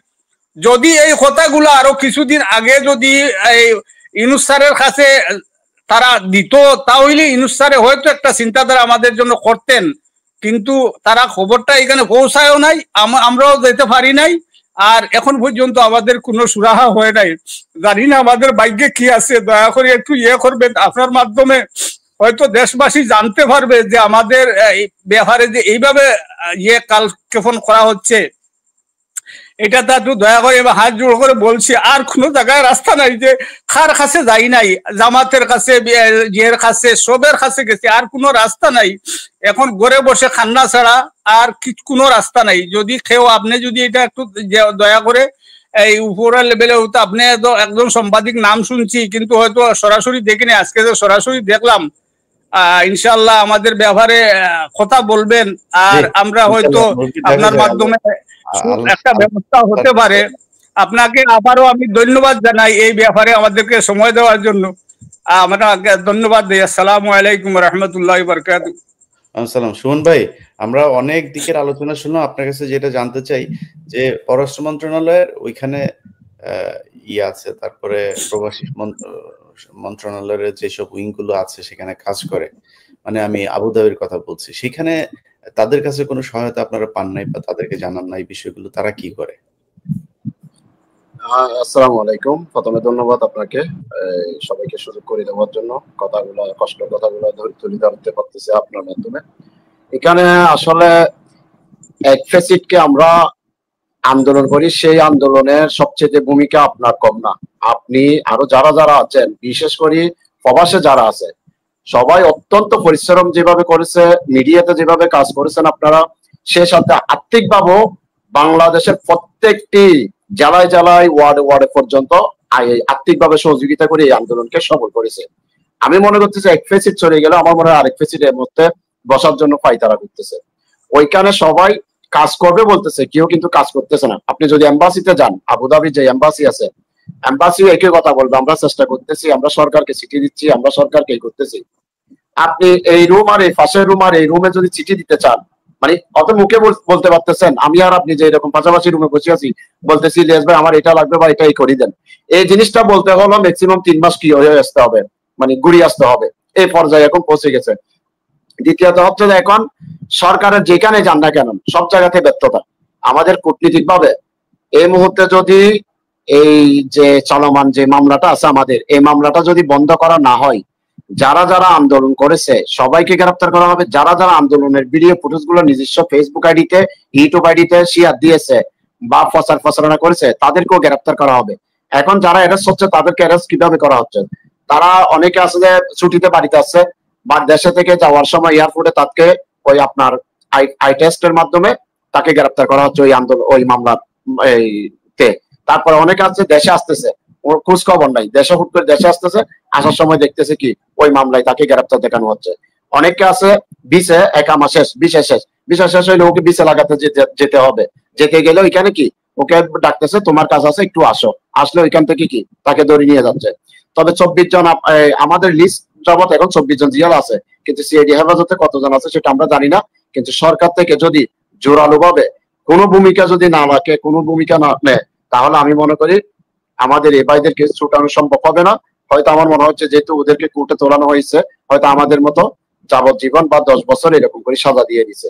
[SPEAKER 5] যদি এই কথাগুলো আরো কিছুদিন আগে যদি এই ইউনূস স্যারের কাছে তারা দিত তাহলে ইউনূস স্যারে হয়তো একটা চিন্তাধারা আমাদের জন্য করতেন, কিন্তু তারা খবরটা এখানে পৌঁছায়ও নাই, আমরাও যেতে পারি নাই, আর এখন পর্যন্ত আমাদের কোনো সুরাহা হয় নাই। জানি না আমাদের ভাগ্যে কি আছে, দয়া করে একটু ইয়ে করবেন, আপনার মাধ্যমে হয়তো দেশবাসী জানতে পারবে যে আমাদের ব্যাপারে যে এইভাবে ইয়ে কালক্ষেপণ করা হচ্ছে। এটা তো একটু দয়া করে হাত জোড় করে বলছি, আর কোনো জায়গায় রাস্তা নাই যে কার কাছে যাই নাই, জামাতের কাছে ইয়ের কাছে সবের কাছে গেছি, আর কোনো রাস্তা নাই। এখন ঘরে বসে খান্না ছাড়া আর কোনো রাস্তা নাই। যদি কেউ আপনি যদি এটা একটু দয়া করে এই উপরের লেভেলে হয়তো আপনি একজন সাংবাদিক নাম শুনছি কিন্তু হয়তো সরাসরি দেখিনি, আজকে যে সরাসরি দেখলাম, ইনশাল্লাহ আমাদের ব্যাপারে কথা বলবেন, আর আমরা হয়তো আপনার মাধ্যমে একটা ব্যবস্থা হতে পারে। আপনাকে আবারও আমি ধন্যবাদ জানাই এই ব্যাপারে আমাদেরকে সময় দেওয়ার জন্য। আমরা ধন্যবাদ দিই। আসসালামু আলাইকুম রহমতুল্লাহ বারাকাতুহু।
[SPEAKER 1] আসসালাম। সুমন ভাই, আমরা অনেক দিকের আলোচনা শুনলাম, আপনার কাছে যেটা জানতে চাই যে পররাষ্ট্র মন্ত্রণালয়ের ওইখানে ইয়ে আছে, তারপরে প্রবাসী মন্ত্রণালয়ের যেসব উইং গুলো আছে সেখানে কাজ করে, মানে আমি আবুধাবির কথা বলছি, সেখানে তাদের কাছে কোনো সহায়তা আপনারা পান নাই বা তাদেরকে জানান নাই বিষয়গুলো, তারা কি করে?
[SPEAKER 6] আসসালামু আলাইকুম। প্রথমে ধন্যবাদ আপনাকে সবাইকে সুযোগ করে দেওয়ার জন্য, কথাগুলো তুলে ধরতে পারতেছি আপনার মাধ্যমে। এখানে আসলে এক ফেসিটকে আমরা আন্দোলন করি, সেই আন্দোলনের সবচেয়ে ভূমিকা আপনার কম না। আপনি আরো যারা আছেন, বিশেষ করে প্রবাসে যারা আছে, সবাই অত্যন্ত পরিশ্রম যেভাবে করেছে, মিডিয়াতে যেভাবে কাজ করেছেন আপনারা, সে সাথে আর্থিকভাবেও বাংলাদেশের প্রত্যেকটি জেলায় ওয়ার্ডে পর্যন্ত আর্থিকভাবে সহযোগিতা করে এই আন্দোলনকে সফল করেছে। আমি মনে করতেছি এক ফেসিট চলে গেলে আমার মনে হয় আরেক ফেসিটের মধ্যে বসার জন্য পায়তারা করতেছে। ওইখানে সবাই কাজ করবে বলতেছে, কেউ কিন্তু কাজ করতেছে না। আপনি যদি এম্বাসিতে যান, আবুধাবির যে এম্বাসি আছে, এম্বাসিও একই কথা বলবে, আমরা চেষ্টা করতেছি, আমরা সরকারকে চিঠি দিচ্ছি, আমরা সরকারকে করতেছি। আপনি এই রুম আর এই পাশের রুম আর এই রুমে যদি চিঠি দিতে চান, মানে অত মুখে বলতে পারতেছেন, আমি আর আপনি যে এরকম পাশাপাশি রুমে বসে আছি, বলতেছি লিয়াস ভাই আমার এটা লাগবে বা এটাই করে দেন, এই জিনিসটা বলতে হলো ম্যাক্সিমাম 3 মাস কি হয়ে আসতে হবে, মানে ঘুরিয়ে আসতে হবে, এই পর্যায়ে এখন পৌঁছে গেছে। দ্বিতীয়ত হচ্ছে যে এখন সরকারের যেখানে যান না কেন সব জায়গাতে ব্যর্থতা। আমাদের কূটনীতিক ভাবে এই মুহূর্তে যদি এই যে চলমান যে মামলাটা আছে আমাদের, এই মামলাটা যদি বন্ধ করা না হয়, যারা আন্দোলন করেছে সবাইকে গ্রেফতার করা হবে। যারা আন্দোলনের ভিডিও ফুটেজ গুলো নিজস্ব ফেসবুক আইডিতে, ইউটিউব আইডিতে শেয়ার দিয়েছে বা প্রচারণা করেছে, তাদেরকেও গ্রেফতার করা হবে। এখন যারা অ্যারেস্ট হচ্ছে তাদেরকে অ্যারেস্ট কিভাবে করা হচ্ছে? তারা অনেকে আছে যে ছুটিতে বাড়িতে আসছে বা দেশে থেকে যাওয়ার সময় এয়ারপোর্টে তাকে ওই আপনার আই টেস্টের মাধ্যমে তাকে গ্রেফতার করা হচ্ছে ওই আন্দোলন ওই মামলার তে। তারপরে অনেকে আছে দেশে আসতেছে, ওর খোঁজ খবর নাই, দেশে হুট করে দেশে আসতেছে, আসার সময় দেখতেছে কি ওই মামলায় তাকে গ্রেফতার দেখানো হচ্ছে। অনেকে আছে বিসে একামা শেষ, বিসা শেষ হইলে ওকে বিসে লাগাতে যেতে হবে, যেতে গেলে ওইখানে কি ওকে ডাকতেছে তোমার কাজ আছে একটু আসো, আসলে ওইখান থেকে কি তাকে ধরে নিয়ে যাচ্ছে। তবে 24 জন আমাদের লিস্ট জগৎ এখন 24 জন জিয়াল আছে, কিন্তু সিআইডি হেফাজতে কতজন আছে সেটা আমরা জানি না। কিন্তু সরকার থেকে যদি জোরালো ভাবে কোনো ভূমিকা যদি না রাখে, কোনো ভূমিকা না নেয়, তাহলে আমি মনে করি আমাদের এই ভাইদেরকে ছুটানো সম্ভব হবে না। হয়তো আমার মনে হচ্ছে যেহেতু ওদেরকে কোর্টে তোলানো হয়েছে, হয়তো আমাদের মতো যাবজ্জীবন বা 10 বছর এরকম করে সাজা দিয়ে দিছে।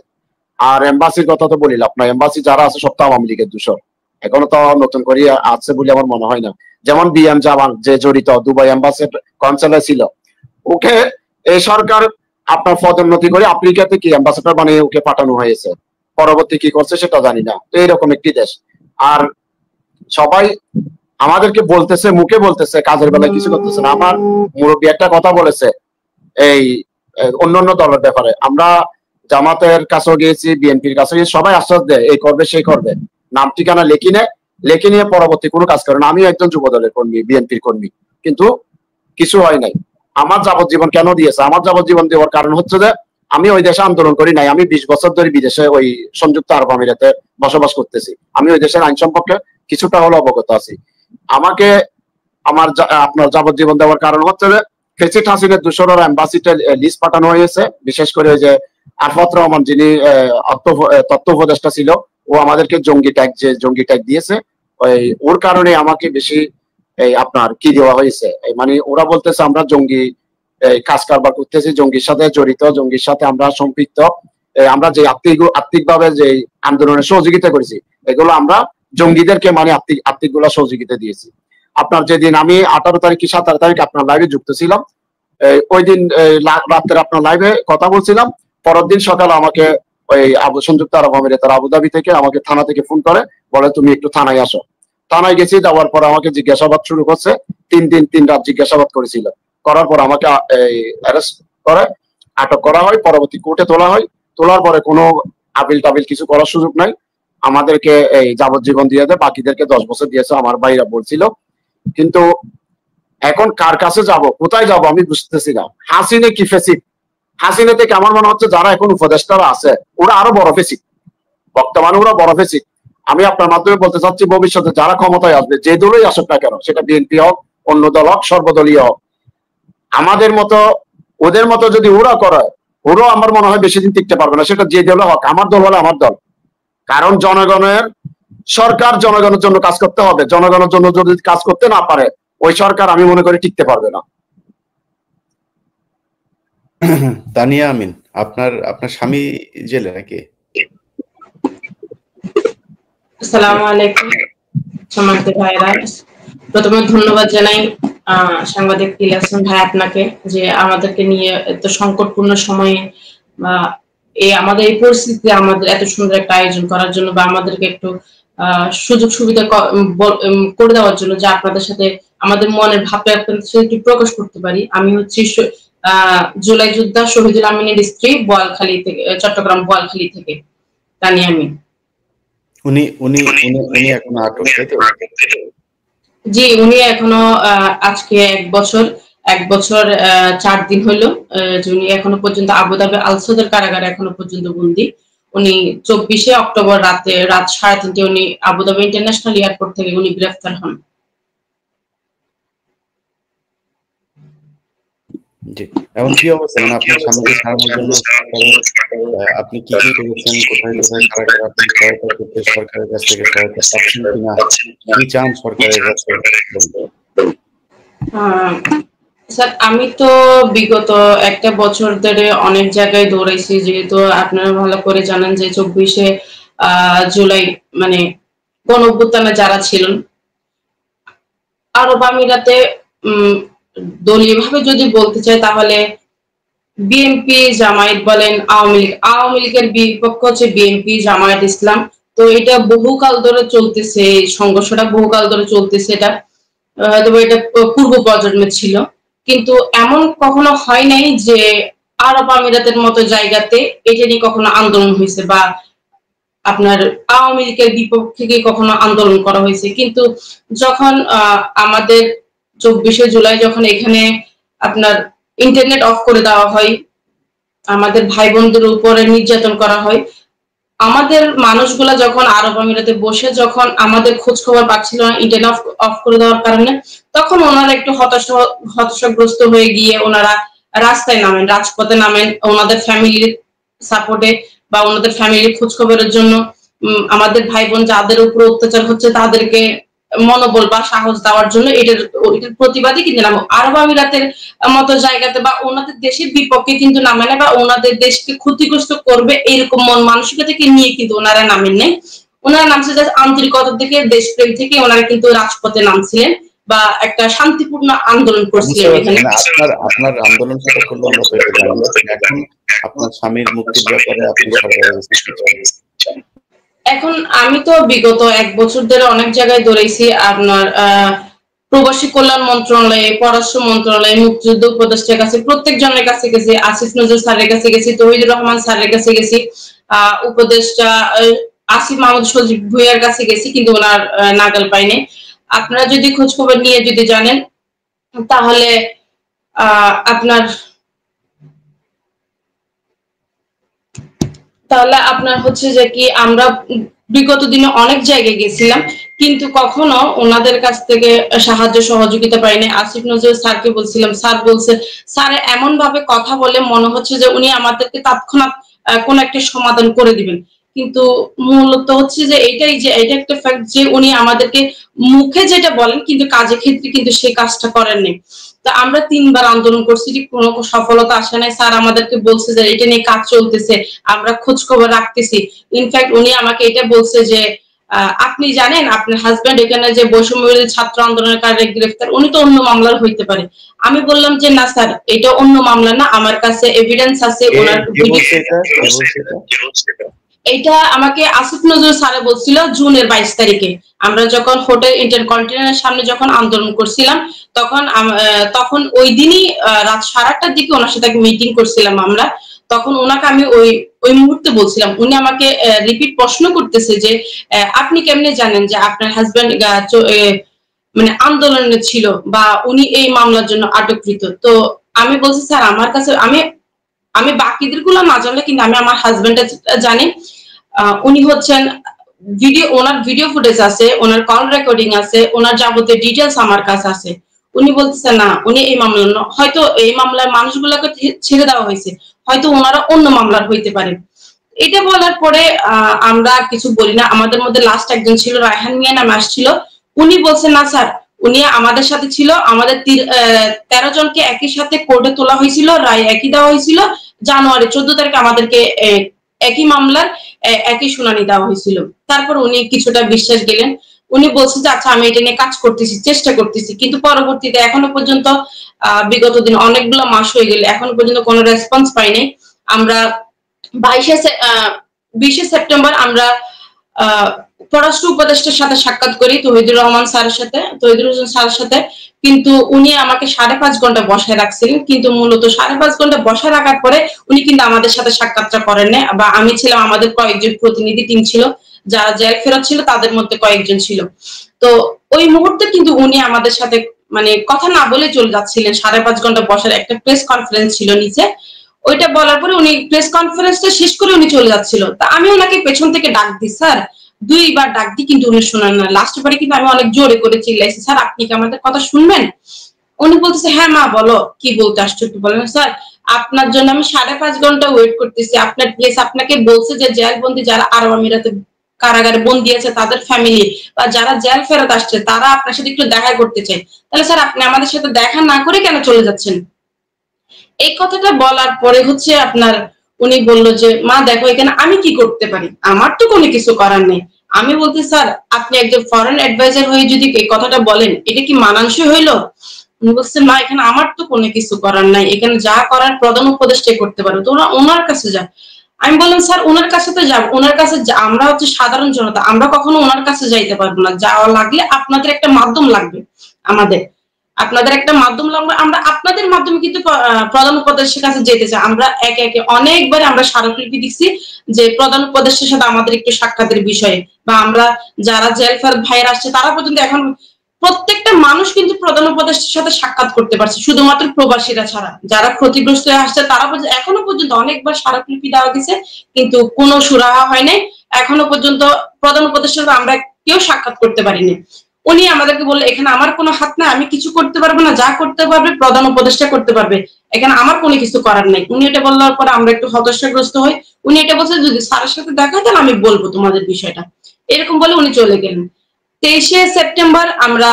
[SPEAKER 6] আর এম্বাসির কথা তো বলিল, আপনার এম্বাসি যারা আছে সব তো আওয়ামী লীগের দূষর, এখনো তো নতুন করে আছে বলে আমার মনে হয় না। যেমন বিএম জামাল যে জড়িত দুবাই অ্যাম্বাসেডর কনসালে ছিল, ওকে এই সরকার আপনার পদোন্নতি করে আফ্রিকাতে কি অ্যাম্বাসেডর বানিয়ে ওকে পাঠানো হয়েছে, পরবর্তী কি করছে সেটা জানি না। তো এইরকম একটি দেশ। আর সবাই আমাদেরকে বলতেছে, মুখে বলতেছে, কাজের বেলায় কিছু করতেছে না। আমার মুরব্বী একটা কথা বলেছে এই অন্যান্য দলের ব্যাপারে, আমরা জামাতের কাছেও গিয়েছি, বিএনপির কাছে গিয়েছি, সবাই আশ্বাস দেয় এই করবে সেই করবে, নাম ঠিকানা লেখি নিয়ে পরবর্তী কোনো কাজ করে না। আমিও একজন যুব দলের কর্মী, বিএনপির কর্মী, কিন্তু কিছু হয় নাই। আমার যাবজ্জীবন কেন দিয়েছে? আমার যাবজ্জীবন দেওয়ার কারণ হচ্ছে যে আমি ওই দেশে আন্দোলন করি নাই। আমি 20 বছর ধরে বিদেশে ওই সংযুক্ত আরব আমিরাতে বসবাস করতেছি। আমি ওই দেশের আইন সম্পর্কে কিছুটা হলো অবগত আছি। আমাকে আপনার যাবজ্জীবন দেওয়ার কারণ হচ্ছে যে ফেসিট হাসিনের 200 এম্বাসিতে লিস্ট পাঠানো হয়েছে। বিশেষ করে ওই যে আরফাত রহমান যিনি তথ্য উপদেষ্টা ছিল, ও আমাদেরকে জঙ্গি ট্যাগ দিয়েছে। ওর কারণে আমাকে বেশি আপনার কি দেওয়া হয়েছে, মানে ওরা বলতেছে আমরা জঙ্গি কাজ কারবার করতেছি, জঙ্গির সাথে জড়িত, জঙ্গির সাথে আমরা সম্পৃক্ত, আমরা যে আর্থিকভাবে যে আন্দোলনে সহযোগিতা করেছি, এগুলো আমরা জঙ্গিদেরকে মানে আর্থিক গুলা সহযোগিতা দিয়েছি। আপনার যেদিন আমি 18 তারিখ কি 17 তারিখ আপনার লাইভে যুক্ত ছিলাম, ওই দিন রাত্রে আপনার লাইভে কথা বলছিলাম। পরের দিন সকালে আমাকে ওই সংযুক্ত আরব আমিরাতের আবুধাবি থেকে আমাকে থানা থেকে ফোন করে, বলে তুমি একটু থানায় আসো। থানায় গেছি, যাওয়ার পর আমাকে জিজ্ঞাসাবাদ শুরু করছে। 3 দিন 3 রাত জিজ্ঞাসাবাদ করেছিল। করার পর আমাকে অ্যারেস্ট করে আটক করা হয়, পরবর্তী কোর্টে তোলা হয়। তোলার পরে কোনো আপিল টাপিল কিছু করার সুযোগ নাই, আমাদেরকে এই যাবজ্জীবন দিয়ে দেয়, বাকিদেরকে 10 বছর দিয়েছে আমার ভাইরা বলছিল। কিন্তু এখন কার কাছে যাব, কোথায় যাব আমি বুঝতেছি না। হাসিনে কি ফেসিক, হাসিনা থেকে আমার মনে হচ্ছে যারা এখন উপদেষ্টারা আছে ওরা আরো বড় ফেসিক, বর্তমানে ওরা বড় ফেসিক। আমি আপনার মাধ্যমে বলতে চাচ্ছি, ভবিষ্যতে যারা ক্ষমতায় আসবে, যে দলই আসুক না কেন, সেটা বিএনপি হোক, অন্য দল হোক, সর্বদলীয় হোক, আমাদের মতো ওদের মতো যদি ওরা করে, ওরাও আমার মনে হয় বেশি দিন টিকতে পারবে না। সেটা যে দল হোক, আমার দল হলে আমার দল। কারণ জনগণের সরকার জনগণের জন্য কাজ করতে হবে। জনগণের জন্য যদি কাজ করতে না পারে, ওই সরকার আমি মনে করি টিকতে পারবে না।
[SPEAKER 1] তানিয়া আমিন, আপনার স্বামী জেলে নাকি?
[SPEAKER 7] আসসালামু আলাইকুম সম্মানিত ভাইরা, প্রথমে ধন্যবাদ জানাই সাংবাদিক ইলিয়াস ভাই আপনাকে, যে আমাদেরকে নিয়ে এত সংকটপূর্ণ সময়ে বা আমাদের এই পরিস্থিতিতে আমাদের এত সুন্দর একটা আয়োজন করার জন্য, বা আমাদেরকে একটু সুযোগ সুবিধা করে দেওয়ার জন্য, যে আপনাদের সাথে আমাদের মনের ভাবটা আপনাদের সাথে একটু প্রকাশ করতে পারি। আমি হচ্ছি জুলাই যোদ্ধা শহীদুল আমিনের স্ত্রী, বোয়ালখালী থেকে, চট্টগ্রাম বোয়ালখালী থেকে তানিয়া আমিন।
[SPEAKER 1] উনি এখনো আটক, তাই তো?
[SPEAKER 7] জি, উনি এখনো আজকে 1 বছর 4 দিন হলো, উনি এখনো পর্যন্ত আবুধাবি আল সদর কারাগারে এখনো পর্যন্ত বন্দী। উনি 24শে অক্টোবর রাত 3:30 উনি আবুধাবি ইন্টারন্যাশনাল এয়ারপোর্ট থেকে উনি গ্রেফতার হন।
[SPEAKER 1] জি, এখন কি অবস্থা, মানে আপনার স্বামীকে ছাড়ানোর জন্য আপনি কি করেছেন, কোথায় কারাগারে আপনি সহায়তা করতে সরকারের কাছ থেকে সহায়তা পাচ্ছেন কিনা, কি চান সরকারের কাছে?
[SPEAKER 7] স্যার, আমি তো বিগত 1 বছর ধরে অনেক জায়গায় দৌড়াইছি, যেহেতু আপনারা ভালো করে জানেন যে 24শে জুলাই মানে গণঅভ্যুত্থানে যারা ছিলেন আরব আমিরাতে, দলীয় ভাবে যদি বলতে চাই তাহলে বিএনপি, জামায়াত বলেন, আওয়ামী লীগের বিপক্ষ হচ্ছে বিএনপি, জামায়াত ইসলাম। তো এটা বহুকাল ধরে চলতেছে, সংঘর্ষটা বহুকাল ধরে চলতেছে। এটা হয়তো এটা পূর্ব প্রজন্মের ছিল, কিন্তু এমন কখনো হয় নাই যে আরব আমিরাতের মতো জায়গাতে এটা নিয়ে কখনো আন্দোলন হয়েছে, বা আপনার আওয়ামী লীগের বিপক্ষে গিয়ে কখনো আন্দোলন করা হয়েছে। কিন্তু যখন আমাদের 24শে জুলাই যখন এখানে আপনার ইন্টারনেট অফ করে দেওয়া হয়, আমাদের ভাই বোনদের উপরে নির্যাতন করা হয়, আমাদের মানুষগুলা যখন আরব আমিরাতে বসে যখন আমাদের খোঁজ খবর পাচ্ছিল না ইন্টারনেট অফ করে দেওয়ার কারণে, তখন ওনারা একটু হতাশাগ্রস্ত হয়ে গিয়ে ওনারা রাস্তায় নামেন, রাজপথে নামেন, ওনাদের ফ্যামিলির সাপোর্টে বা ওনাদের ফ্যামিলির খোঁজ খবরের জন্য। আমাদের ভাই বোন যাদের উপর অত্যাচার হচ্ছে তাদেরকে মনোবল বা সাহস দেওয়ার জন্য এটার প্রতিবাদী কিন্তু নাম আরব আমিরাতের মতো জায়গাতে বা ওনাদের দেশের বিপক্ষে কিন্তু নামে না, বা ওনাদের দেশকে ক্ষতিগ্রস্ত করবে এরকম মন মানসিকতাকে নিয়ে কিন্তু ওনারা নামেন নাই। ওনারা নামছে জাস্ট আন্তরিকতা থেকে, দেশপ্রেম থেকে ওনারা কিন্তু রাজপথে নামছিলেন বা একটা শান্তিপূর্ণ আন্দোলন করছিলেন এখানে।
[SPEAKER 1] আপনার আন্দোলন সেটা করলো আমরা তো এটা জানি। এখন আপনার স্বামীর মুক্তির ব্যাপারে আপনি
[SPEAKER 7] এখন আমি তো বিগত 1 বছর ধরে অনেক জায়গায় দৌড়াইছি, আপনার প্রবাসী কল্যাণ মন্ত্রণালয়ে, পররাষ্ট্র মন্ত্রণালয়ে, মুক্তিযুদ্ধ উপদেষ্টার কাছে, প্রত্যেক জনের কাছে গেছি, আসিফ নজরুল স্যারের কাছে গেছি, তৌহিদুর রহমান স্যারের কাছে গেছি, উপদেষ্টা আসিফ মাহমুদ সজীব ভুঁইয়ার কাছে গেছি, কিন্তু ওনার নাগাল পাইনি। আপনারা যদি খোঁজ খবর নিয়ে যদি জানেন তাহলে আপনার হচ্ছে যে কি আমরা বিগত দিনে অনেক জায়গায় গেছিলাম, কিন্তু কখনো ওনাদের কাছ থেকে সাহায্য সহযোগিতা পাইনি। আসিফ নজরুল স্যারকে বলছিলাম, স্যার বলছে, স্যার এমন ভাবে কথা বলে মনে হচ্ছে যে উনি আমাদেরকে তৎক্ষণাৎ কোন একটা সমাধান করে দিবেন, কিন্তু মূলত হচ্ছে যে এটা একটা ফ্যাক্ট যে উনি আমাদেরকে মুখে যেটা বলেন কিন্তু কাজের ক্ষেত্রে কিন্তু সেই কাজটা করেননি। তো আমরা 3 বার আন্দোলন করছি, কোনো সফলতা আসে নাই। স্যার আমাদেরকে বলছে যে এটা নিয়ে কাজ চলতেছে, আমরা খোঁজ খবর রাখতেছি। ইনফ্যাক্ট উনি আমাকে এটা বলছে যে আপনি জানেন আপনার হাজবেন্ড এখানে যে বৈষম্য বিরোধী ছাত্র আন্দোলনের কারণে গ্রেফতার, উনি তো অন্য মামলার হইতে পারে। আমি বললাম যে না স্যার, এটা অন্য মামলা না, আমার কাছে এভিডেন্স আছে। ওনার এটা আমাকে আসিফ নজরুল স্যারে বলছিল জুনের 22 তারিখে, আমরা যখন হোটেল ইন্টারকন্টিনেন্টের সামনে যখন আন্দোলন করছিলাম, তখন ওই দিনই রাত 8:30টার দিকে ওনার সাথে মিটিং করছিলাম আমরা। তখন ওনাকে আমি ওই মুহূর্তে বলছিলাম, উনি আমাকে রিপিট প্রশ্ন করতেছে যে আপনি কেমনে জানেন যে আপনার হাজবেন্ড মানে আন্দোলনে ছিল বা উনি এই মামলার জন্য আটককৃত। তো আমি বলছি স্যার আমার কাছে আমি বাকিদের গুলো না জানলে কিন্তু আমি আমার হাজবেন্ড জানি। উনি হচ্ছেন ওনার ভিডিও ফুটেজ আছে, ওনার কল রেকর্ডিং আছে, ওনার যাবতীয় ডিটেলস আমার কাছে আছে। উনি বলতেছে না, উনি এই মামলা, হয়তো এই মামলার মানুষগুলোকে ছেড়ে দেওয়া হয়েছে, হয়তো ওনারা অন্য মামলার হইতে পারে। এটা বলার পরে আমরা কিছু বলি না। আমাদের মধ্যে লাস্ট একজন ছিল, রায়হান মিয়া নাম আসছিল, উনি বলছেন না স্যার, উনি আমাদের সাথে ছিল, আমাদের 13 জনকে একই সাথে কোর্টে তোলা হয়েছিল, রায় একই দেওয়া হয়েছিল, জানুয়ারি 14 তারিখে আমাদেরকে একই মামলার একই শুনানি দেওয়া হয়েছিল। তারপর উনি কিছুটা বিশ্বাস গেলেন, উনি বলছেন যে আচ্ছা আমি এটা নিয়ে কাজ করতেছি, চেষ্টা করতেছি, কিন্তু পরবর্তীতে এখনো পর্যন্ত বিগত দিন অনেকগুলো মাস হয়ে গেলে এখনো পর্যন্ত কোনো রেসপন্স পাইনি। আমরা 20 সেপ্টেম্বর আমরা পররাষ্ট্র উপদেষ্টার সাথে সাক্ষাৎ করি, তৌহিদুর রহমান স্যারের সাথে, কিন্তু উনি আমাকে 5.5 ঘন্টা বসায় রাখছিলেন, কিন্তু মূলত 5.5 ঘন্টা বসায় রাখার পরে উনি কিন্তু আমাদের সাথে সাক্ষাৎটা করেন না। বা আমি ছিলাম, আমাদের কয়েকজন প্রতিনিধি টিম ছিল, যারা জেল ফেরত ছিল তাদের মধ্যে কয়েকজন ছিল। তো ওই মুহূর্তে কিন্তু উনি আমাদের সাথে মানে কথা না বলে চলে যাচ্ছিলেন। 5.5 ঘন্টা বসার একটা প্রেস কনফারেন্স ছিল নিচে, ওইটা বলার পরে উনি প্রেস কনফারেন্সটা শেষ করে উনি চলে যাচ্ছিল। তা আমি ওনাকে পেছন থেকে ডাক দিই, স্যার 2 বার ডাক দিই, কিন্তু উনি শোনেন না। লাস্ট বারে কিন্তু আমি অনেক জোরে করে চিল্লাইছি, স্যার আপনি কি আমাদের কথা শুনবেন? উনি বলতেছে হ্যাঁ মা বলো, কি বলতে আসছো একটু বলেন। স্যার আপনার জন্য আমি 5.5 ঘন্টা ওয়েট করতেছি, আপনার প্লেস আপনাকে বলছে যে জেলবন্দি যারা আরব আমিরাতে কারাগারে বন্দি আছে তাদের ফ্যামিলি বা যারা জেল ফেরত আসছে তারা আপনার সাথে একটু দেখা করতে চায়, তাহলে স্যার আপনি আমাদের সাথে দেখা না করে কেন চলে যাচ্ছেন? এই কথাটা বলার পরে হচ্ছে আপনার উনি বললো যে মা দেখো এখানে আমি কি করতে পারি, আমার তো কোনো কিছু করার নেই। আমি বলতে স্যার আপনি একজন ফরেন অ্যাডভাইজার হয়ে যদি এই কথাটা বলেন এটা কি মানানসই হইলো? উনি বলছেন না এখানে আমার তো কোনো কিছু করার নাই, এখানে যা করার প্রধান উপদেষ্টাই করতে পারো, তোমরা ওনার কাছে যাও। আমি বললাম স্যার ওনার কাছে তো যাব, ওনার কাছে আমরা হচ্ছে সাধারণ জনতা, আমরা কখনো ওনার কাছে যাইতে পারবো না, যাওয়া লাগলে আপনাদের একটা মাধ্যম লাগবে, আপনাদের একটা মাধ্যম লাগবে, আমরা আপনাদের মাধ্যমে কিন্তু প্রধান উপদেষ্টার কাছে যেতে চাই। আমরা একে একে অনেকবার আমরা স্মারকলিপি দিচ্ছি যে প্রধান উপদেষ্টার সাথে আমাদের একটু সাক্ষাতের বিষয়ে, বা আমরা যারা জেল ফেরত ভাইয়ের আসছে তারা পর্যন্ত এখন প্রত্যেকটা মানুষ কিন্তু প্রধান উপদেষ্টার সাথে সাক্ষাৎ করতে পারছে, শুধুমাত্র প্রবাসীরা ছাড়া। যারা ক্ষতিগ্রস্ত হয়ে আসছে তারা এখনো পর্যন্ত অনেকবার স্মারকলিপি দেওয়া গেছে, কিন্তু কোনো সুরাহা হয় নাই। এখনো পর্যন্ত প্রধান উপদেষ্টার সাথে আমরা কেউ সাক্ষাৎ করতে পারিনি। উনি আমাদেরকে বললে এখানে আমার কোনো হাত নাই, আমি কিছু করতে পারবো না, যা করতে পারবে প্রধান উপদেষ্টা করতে পারবে, এখানে আমার কোনো কিছু করার নেই। উনি এটা বলার পর আমরা একটু হতাশাগ্রস্ত হই। উনি এটা বলছে যদি স্যারের সাথে দেখা দেন আমি বলবো তোমাদের বিষয়টা, এরকম বলে উনি চলে গেলেন। 23 সেপ্টেম্বর আমরা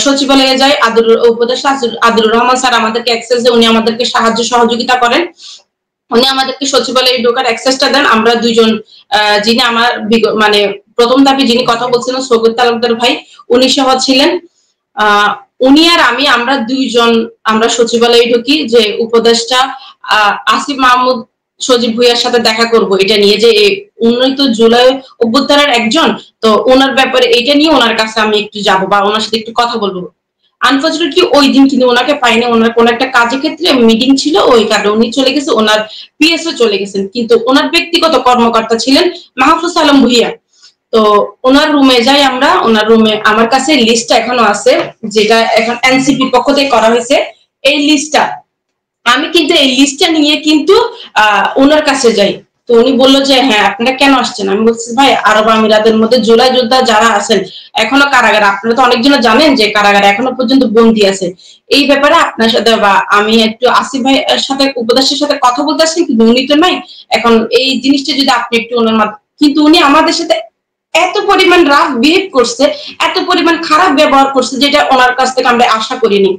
[SPEAKER 7] সচিবালয়ে যাই, উপদেষ্টা আদিলুর রহমান স্যার আমাদেরকে অ্যাক্সেস দেয়, উনি আমাদেরকে সাহায্য সহযোগিতা করেন। উনি আমাদেরকে সচিবালয়ে ঢোকার অ্যাক্সেসটা দেন। আমরা দুইজন যিনি আমার মানে প্রথম ধাপে যিনি কথা বলছিলেন সৈকত তালুকদার ভাই, উনি সহ ছিলেন। উনি আর আমরা দুইজন আমরা সচিবালয়ে ঢুকি যে উপদেষ্টা আসিফ মাহমুদ সজীব ভুইয়ার সাথে দেখা করব এটা নিয়ে, যে উনি তো জুলাই অভ্যুত্থানের একজন, তো ওনার ব্যাপারে এটা নিয়ে ওনার কাছে আমি একটু যাবো বা ওনার সাথে একটু কথা বলবো। আনফর্চুনেটলি ওই দিন কিন্তু ওনাকে পাইনি, ওনার কোন একটা কাজের ক্ষেত্রে মিটিং ছিল, ওই কারণে উনি চলে গেছে, ওনার পিএসও চলে গেছেন, কিন্তু ওনার ব্যক্তিগত কর্মকর্তা ছিলেন মাহফুজ আলম ভুইয়া। তো ওনার রুমে যাই আমরা, ওনার রুমে আমার কাছে লিস্টটা এখনো আছে, যেটা এখন এনসিপি পক্ষ থেকে করা হয়েছে। এই লিস্টটা আমি কিন্তু এই লিস্টটা নিয়ে কিন্তু ওনার কাছে যাই। তো উনি বললো যে হ্যাঁ আপনারা কেন আসছেন? আমি বলছি ভাই আরব আমিরাতের মধ্যে জুলাই যোদ্ধা যারা আছেন এখনো কারাগারে, আপনারা তো অনেকজন জানেন যে কারাগারে এখনো পর্যন্ত বন্দী আছে, এই ব্যাপারে আপনার সাথে বা আমি একটু আসিফ ভাইয়ের সাথে উপদেষ্টার সাথে কথা বলতে আসছি, কিন্তু উনি তো নাই। এখন এই জিনিসটা যদি আপনি একটু ওনার মাধ্যমে, কিন্তু উনি আমাদের সাথে এত পরিমাণ রাফ বিহেভ করছে, এত পরিমাণ খারাপ ব্যবহার করছে, যেটা ওনার কাছ থেকে আমরা আশা করিনি।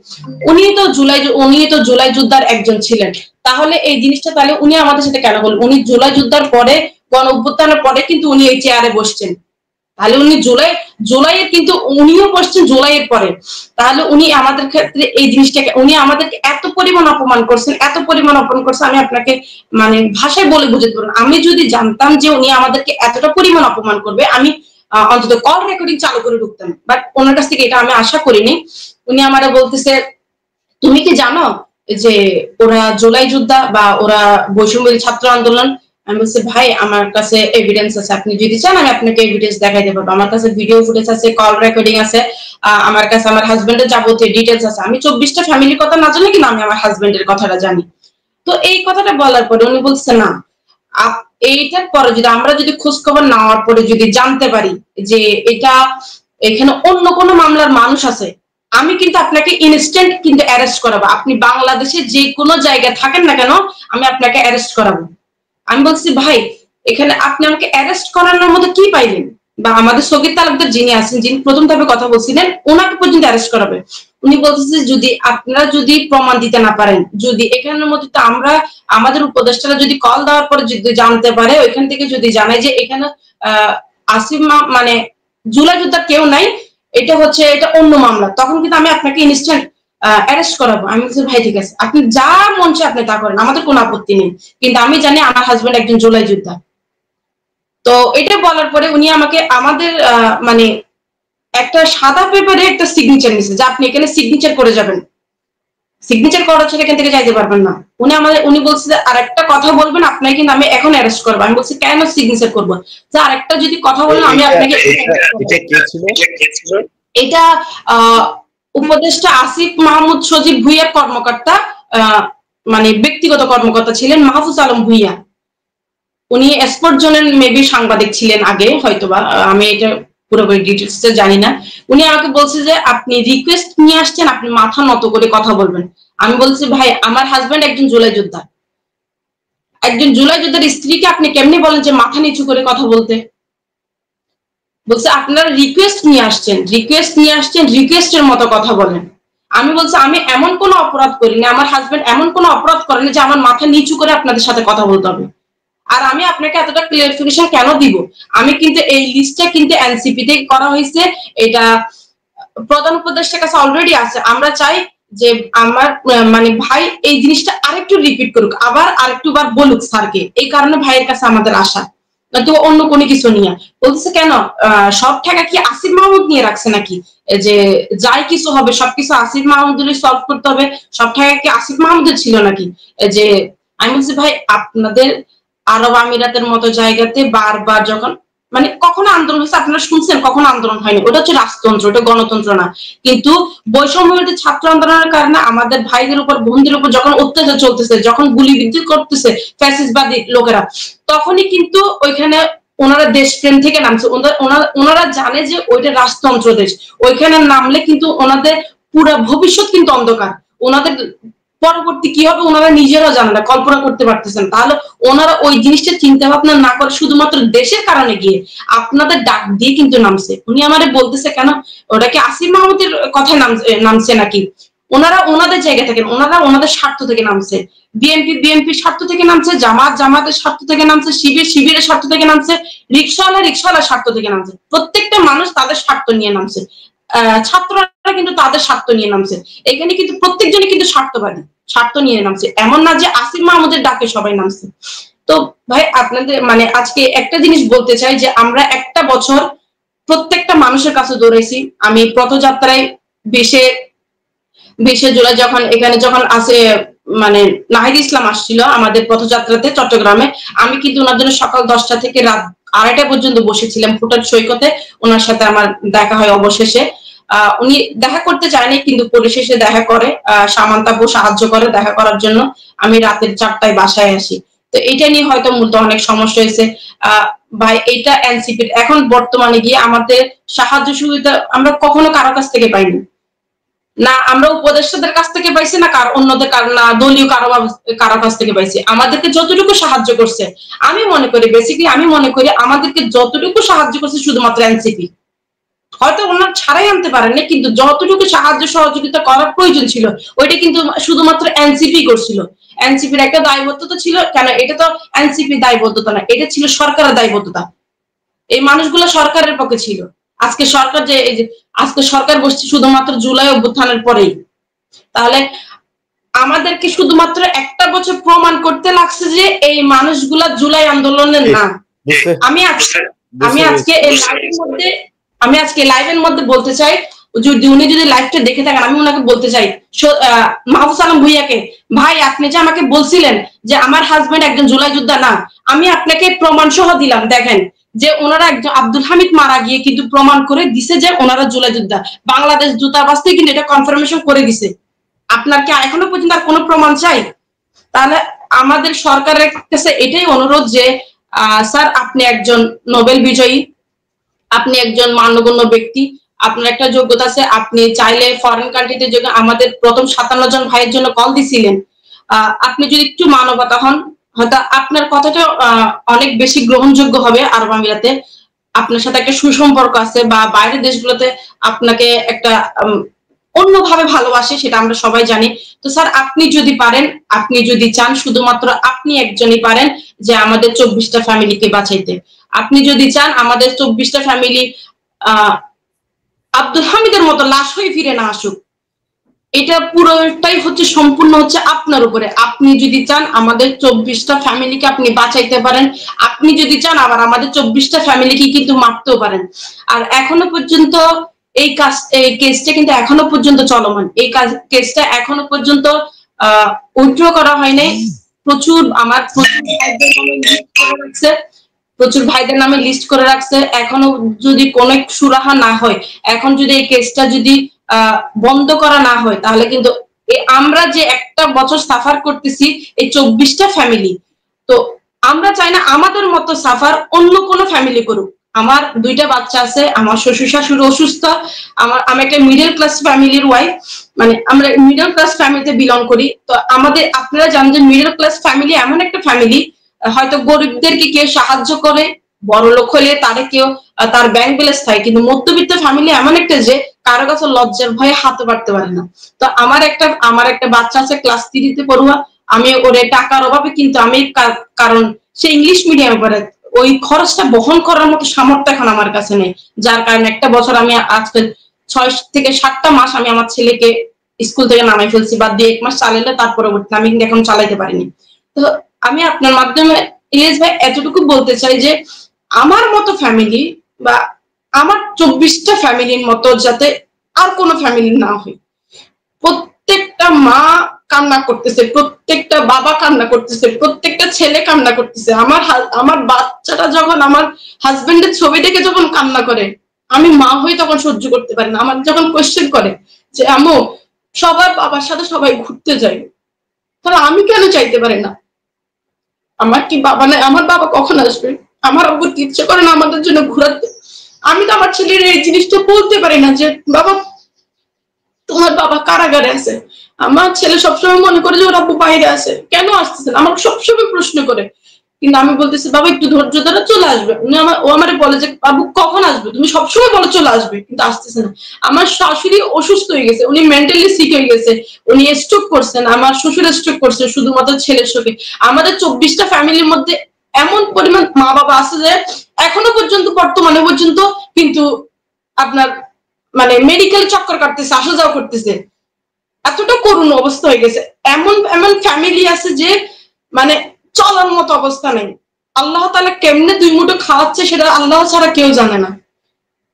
[SPEAKER 7] উনি তো জুলাই যোদ্ধার একজন ছিলেন, তাহলে এই জিনিসটা তাহলে উনি আমাদের সাথে কেন বলবেন? উনি জুলাই যোদ্ধার পরে, গণ অভ্যুত্থানের পরে কিন্তু উনি এই চেয়ারে বসছেন, তাহলে উনি জুলাইয়ের কিন্তু উনিও বসছেন জুলাইয়ের পরে, তাহলে উনি আমাদের ক্ষেত্রে এই জিনিসটাকে উনি আমাদেরকে এত পরিমাণ অপমান করছেন, এত পরিমাণ অপমান করছেন, আমি আপনাকে মানে ভাষায় বলে বুঝাতে পারবো না। আমি যদি জানতাম যে উনি আমাদেরকে এতটা পরিমাণ অপমান করবে, আমি অন্তত কল রেকর্ডিং চালু করে ঢুকতাম, বাট ওনার কাছ থেকে এটা আমি আশা করিনি। উনি আমারা বলতেছে তুমি কি জানো যে ওরা জুলাই যোদ্ধা বা ওরা বৈষম্য ছাত্র আন্দোলন? আমি বলছি ভাই আমার কাছে এভিডেন্স আছে, আপনি যদি চান আমি আপনাকে এভিডেন্স দেখাইতে পারবো, আমার কাছে ভিডিও ফুটেজ আছে, কল রেকর্ডিং আছে, আমার কাছে আমার হাজবেন্ডের যাবতীয় ডিটেলস আছে। আমি 24টা ফ্যামিলির কথা না জানি, কিন্তু আমি আমার হাজবেন্ডের কথাটা জানি। তো এই কথাটা বলার পরে উনি বলছে না, এইটার পরে যদি আমরা যদি খোঁজ খবর নেওয়ার পরে যদি জানতে পারি যে এটা এখানে অন্য কোনো মামলার মানুষ আছে, আমি কিন্তু আপনাকে ইনস্ট্যান্ট কিন্তু অ্যারেস্ট করাবো, আপনি বাংলাদেশে যে কোনো জায়গায় থাকেন না কেন আমি আপনাকে অ্যারেস্ট করাবো। আমি বলছি ভাই এখানে আপনি আমাকে অ্যারেস্ট করানোর মতো কি পাইলেন? বা আমাদের সৈকত তালুকদার যিনি আছেন, যিনি প্রথম ধাপে কথা বলছিলেন, ওনাকে পর্যন্ত অ্যারেস্ট করাবে। উনি বলতেছে যদি আপনারা যদি প্রমাণ দিতে না পারেন, যদি এখানের মধ্যে তো আমরা আমাদের উপদেষ্টারা যদি কল দেওয়ার পরে যদি জানতে পারে, ওইখান থেকে যদি জানায় যে এখানে আসিফ মানে জুলাই যোদ্ধা কেউ নাই, এটা অন্য মামলা, তখন কিন্তু আমি আপনাকে ইনস্ট্যান্ট অ্যারেস্ট করাবো। আমি বলছি ভাই ঠিক আছে, আপনি যা মন চায় আপনি তা করেন, আমাদের কোনো আপত্তি নেই, কিন্তু আমি জানি আমার হাজবেন্ড একজন জুলাই যোদ্ধা। তো এটা বলার পরে উনি আমাকে আমাদের মানে একটা সাদা পেপারে একটা সিগনেচার নিছে যে আপনি এখানে সিগনেচার করে যাবেন, সিগনেচার করা ছাড়া এখান থেকে যাইতে পারবেন না। উনি বলছে যে আরেকটা কথা বলবেন আপনাকে কিন্তু আমি এখন অ্যারেস্ট করবো। আমি বলছি কেন সিগনেচার করবো? যে আরেকটা যদি কথা বলেন আমি আপনাকে, এটা উপদেষ্টা আসিফ মাহমুদ সজীব ভুইয়ার কর্মকর্তা, মানে ব্যক্তিগত কর্মকর্তা ছিলেন মাহফুজ আলম ভুইয়া। উনি এক্সপোর্ট জোনের মেবি সাংবাদিক ছিলেন আগে, হয়তোবা, আমি এটা পুরোপুরি ডিটেলস জানি না। উনি আমাকে বলছে যে আপনি রিকোয়েস্ট নিয়ে আসছেন, আপনি মাথা নত করে কথা বলবেন। আমি বলছি ভাই আমার হাজবেন্ড একজন জুলাই যোদ্ধা, একজন জুলাই যোদ্ধার স্ত্রীকে আপনি কেমনি বলেন যে মাথা নিচু করে কথা বলতে? বলছে আপনারা রিকোয়েস্ট নিয়ে আসছেন, রিকোয়েস্টের মতো কথা বলেন। আমি বলছি আমি এমন কোনো অপরাধ করিনি, আমার হাজবেন্ড এমন কোনো অপরাধ করেনি যে আমার মাথা নিচু করে আপনাদের সাথে কথা বলতে হবে। আর আমি আপনাকে এতটা ক্লিয়ারিফিকেশন কেন দিব? আমি কিন্তু এই লিস্টটা কিন্তু এনসিপি তে করা হয়েছে, এটা প্রধান উপদেষ্টার কাছে অলরেডি আছে। আমরা চাই যে আমার মানে ভাই এই জিনিসটা আরেকটু রিপিট করুক, আবার আরেকটুবার বলুক স্যারকে, এই কারণে ভাইয়ের কাছে আমাদের আশা, নয়তো অন্য কোনো কিছু নিয়ে। বলতেছে কেন সব টাকা কি আসিফ মাহমুদ নিয়ে রাখছে নাকি, যে যাই কিছু হবে সবকিছু আসিফ মাহমুদের সলভ করতে হবে, সব টাকা কি আসিফ মাহমুদের ছিল নাকি? যে আমি বলছি ভাই আপনাদের আরব আমিরাতের মতো জায়গাতে বারবার যখন মানে কখনো আন্দোলন হয়েছে আপনারা শুনছেন? কখনো আন্দোলন হয়নি, ওটা হচ্ছে রাজতন্ত্র, ওটা গণতন্ত্র না। কিন্তু বৈষম্যবিরোধী ছাত্র আন্দোলনের কারণে আমাদের ভাইদের উপর বোনদের উপর যখন অত্যাচার চলতেছে, যখন গুলিবিদ্ধ করতেছে ফ্যাসিস্টবাদী লোকেরা, তখনই কিন্তু ওইখানে ওনারা দেশপ্রেম থেকে নামছে। ওনারা জানে যে ওইটা রাজতন্ত্র দেশ, ওইখানে নামলে কিন্তু ওনাদের পুরো ভবিষ্যৎ কিন্তু অন্ধকার, ওনাদের পরবর্তী কি হবে ওনারা নিজেরাও জানে না, কল্পনা করতে পারতেছেন। তাহলে ওনারা ওই জিনিসটা চিন্তা ভাবনা না করে শুধুমাত্র দেশের কারণে গিয়ে আপনাদের ডাক দিয়ে কিন্তু নামছে। উনি আমারে বলতেছে কেন ওটা কি আসিফ মাহমুদের কথায় নামছে নাকি? ওনারা ওনাদের জায়গা থেকে, ওনারা ওনাদের স্বার্থ থেকে নামছে। বিএনপির স্বার্থ থেকে নামছে, জামাতের স্বার্থ থেকে নামছে, শিবিরের স্বার্থ থেকে নামছে, রিকশাওয়ালার স্বার্থ থেকে নামছে। প্রত্যেকটা মানুষ তাদের স্বার্থ নিয়ে নামছে। ছাত্ররা কিন্তু তাদের স্বার্থ নিয়ে নামছে। এখানে কিন্তু প্রত্যেকজনই কিন্তু স্বার্থবাদী, স্বার্থ নিয়ে নামছে। এমন না যে আসিফ মাহমুদের ডাকে সবাই নামছে। তো ভাই আপনাদের মানে আজকে একটা জিনিস বলতে চাই যে আমরা একটা বছর প্রত্যেকটা মানুষের কাছে দৌড়াইছি। আমি পথযাত্রায় 20 জুলাই যখন আসে মানে নাহিদ ইসলাম আসছিল আমাদের পথযাত্রাতে চট্টগ্রামে, আমি কিন্তু ওনার জন্য সকাল 10টা থেকে রাত 2:30 পর্যন্ত বসেছিলাম ফুটার সৈকতে। ওনার সাথে আমার দেখা হয় অবশেষে। উনি দেখা করতে চায়নি, কিন্তু পরিশেষে দেখা করে। সামান্তাপু সাহায্য করে দেখা করার জন্য। আমি রাতের 4টায় বাসায় আসি। তো এটা নিয়ে হয়তো মূলত অনেক সমস্যা হয়েছে। ভাই এটা এনসিপির এখন বর্তমানে গিয়ে আমাদের সাহায্য সুবিধা আমরা কখনো কারো কাছ থেকে পাইনি, না আমরা উপদেষ্টাদের কাছ থেকে পাইছি, না অন্যদের না দলীয় কারো কাছ থেকে পাইছি। আমাদেরকে যতটুকু সাহায্য করছে আমি মনে করি আমাদেরকে যতটুকু সাহায্য করছে শুধুমাত্র এনসিপি। হয়তো ওনার ছাড়াই আনতে পারেন, কিন্তু যতটুকু সাহায্য সহযোগিতা করার প্রয়োজন ছিল ওইটা কিন্তু শুধুমাত্র এনসিপি করছিল। এনসিপির একটা দায়বদ্ধতা ছিল, কেন এটা তো এনসিপি দায়বদ্ধতা না, এটা ছিল সরকারের দায়বদ্ধতা। এই মানুষগুলো সরকারের পক্ষে ছিল। আজকে সরকার বসছে শুধুমাত্র জুলাই অভ্যুত্থানের পরেই। তাহলে আমাদেরকে শুধুমাত্র একটা বছর প্রমাণ করতে লাগছে যে এই মানুষগুলা জুলাই আন্দোলনের না। আমি আজকে লাইভের মধ্যে বলতে চাই, উনি যদি লাইভটা দেখে থাকেন আমি ওনাকে বলতে চাই, মাহফুজ আলম ভুইয়াকে, ভাই আপনি যে আমাকে বলছিলেন যে আমার হাজবেন্ড একজন জুলাই যোদ্ধা না, আমি আপনাকে প্রমাণ সহ দিলাম। দেখেন যে ওনারা একজন আব্দুল হামিদ মারা গিয়ে কিন্তু প্রমাণ করে দিছে যে ওনারা জুলাই যোদ্ধা। বাংলাদেশ দূতাবাস থেকে কিন্তু এটা কনফার্মেশন করে দিছে। আপনার কি এখনো পর্যন্ত আর কোনো প্রমাণ চাই? তাহলে আমাদের সরকারের কাছে এটাই অনুরোধ যে স্যার আপনি একজন নোবেল বিজয়ী, আপনি একজন মান্যগণ্য ব্যক্তি, আপনার একটা যোগ্যতা আছে, আপনি চাইলে ফরেন কান্ট্রিতে যে আমাদের প্রথম 57 জন ভাইয়ের জন্য কল দিছিলেন, আপনি যদি একটু মানবতা হন হয়তো আপনার কথাটা অনেক বেশি গ্রহণযোগ্য হবে আরব আমিরাতে। আপনার সাথে একটা সুসম্পর্ক আছে, বা বাইরের দেশগুলোতে আপনাকে একটা অন্যভাবে ভালোবাসে, সেটা আমরা সবাই জানি। তো স্যার আপনি যদি পারেন, আপনি যদি চান, শুধুমাত্র আপনি একজনই পারেন যে আমাদের 24টা ফ্যামিলিকে বাঁচাইতে। আপনি যদি চান আমাদের 24টা ফ্যামিলি আব্দুল হামিদের মতো লাশ হয়ে ফিরে না আসুক, এটা পুরোটাই হচ্ছে সম্পূর্ণ হচ্ছে আপনার উপরে। আপনি যদি চান আমাদের 24টা ফ্যামিলিকে আপনি বাঁচাইতে পারেন, আপনি যদি চান আবার আমাদের 24টা ফ্যামিলিকে কিন্তু মারতেও পারেন। আর এখনো পর্যন্ত এই কেসটা কিন্তু এখনো পর্যন্ত চলমান। এই কেসটা এখনো পর্যন্ত উইথড্র করা হয় নাই। প্রচুর ভাইদের নামে লিস্ট করে রাখছে। এখনো যদি কোনো সুরাহা না হয়, এখন যদি এই কেসটা যদি বন্ধ করা না হয়, তাহলে কিন্তু আমরা যে একটা বছর সাফার করতেছি এই 24টা ফ্যামিলি, তো আমরা চাই না আমাদের মতো সাফার অন্য কোনো ফ্যামিলি করুক। আমার 2টা বাচ্চা আছে, আমার শ্বশুর শাশুড়ি অসুস্থ, আমি একটা মিডল ক্লাস ফ্যামিলির ওয়াইফ, মানে আমরা মিডল ক্লাস ফ্যামিলিতে বিলং করি। তো আমাদের আপনারা জানেন যে মিডল ক্লাস ফ্যামিলি এমন একটা ফ্যামিলি, হয়তো গরিবদেরকে কেউ সাহায্য করে, বড় লোক হলে তারে কেউ তার ব্যাংক ব্যালেন্স থাকে, কিন্তু মধ্যবিত্ত ফ্যামিলি এমন একটা যে কারো কাছে লজ্জার ভয়ে হাতে পারতে পারে না। তো আমার একটা বাচ্চা আছে ক্লাস 3-তে পড়ুয়া, আমি ওরে টাকার অভাবে, কিন্তু আমি কারণ সে ইংলিশ মিডিয়ামে পড়ে, ওই খরচটা বহন করার মতো সামর্থ্য এখন আমার কাছে নেই। যার কারণে একটা বছর আমি আজকে 6 থেকে 7টা মাস আমি আমার ছেলেকে স্কুল থেকে নামাই ফেলছি, বা 1 মাস চালাইলে তার পরবর্তীতে আমি কিন্তু এখন চালাইতে পারিনি। তো আমি আপনার মাধ্যমে ইলিয়াস ভাই এতটুকু বলতে চাই যে আমার মতো ফ্যামিলি বা আমার 24টা ফ্যামিলির মতো যাতে আর কোনো ফ্যামিলি না হয়। প্রত্যেকটা মা কান্না করতেছে, প্রত্যেকটা বাবা কান্না করতেছে, প্রত্যেকটা ছেলে কান্না করতেছে। আমার বাচ্চাটা যখন আমার হাজবেন্ডের ছবি দেখে যখন কান্না করে, আমি মা হয়ে তখন সহ্য করতে পারি না। আমার যখন কোয়েশ্চেন করে যে আম্মু সবার বাবার সাথে সবাই ঘুরতে যায়, তাহলে আমি কেন চাইতে পারি না? আমার কি বাবা নাই? আমার বাবা কখন আসবে? আমার আব্বুর ইচ্ছে করে না আমাদের জন্য ঘুরাতে? আমি তো আমার ছেলের এই জিনিসটা বলতে পারি না যে বাবা তোমার বাবা কারাগারে আছে। আমার ছেলে সবসময় মনে করে যে ওর আব্বু বাইরে আছে, কেন আসতেছেন? আমার সবসময় প্রশ্ন করে, কিন্তু আমি বলতেছি বাবা একটু ধৈর্য ধরে চলে আসবে। ও আমারে বলে যে বাবু কখন আসবে, তুমি সবসময় বলো চলে আসবে, কিন্তু আসতেছে না। আমার শাশুড়ি অসুস্থ হয়ে গেছে, উনি মেন্টালি সিক হয়ে গেছে, উনি স্ট্রোক করছেন, আমার শ্বশুর স্ট্রোক করছে শুধুমাত্র ছেলের শোকে। আমাদের 24টা ফ্যামিলির মধ্যে এমন পরিমাণ মা বাবা আছে যে এখনো পর্যন্ত বর্তমানে পর্যন্ত কিন্তু আপনার মানে মেডিকেল চক্কর কাটতেছে, আসা যাওয়া করতেছে। এতটা করুণ অবস্থা হয়ে গেছে। এমন এমন ফ্যামিলি আছে যে মানে চলার মতো অবস্থা নেই। আল্লাহ তাআলা কেমনে দুই মুঠো খাওয়াচ্ছে সেটা আল্লাহ ছাড়া কেউ জানে না।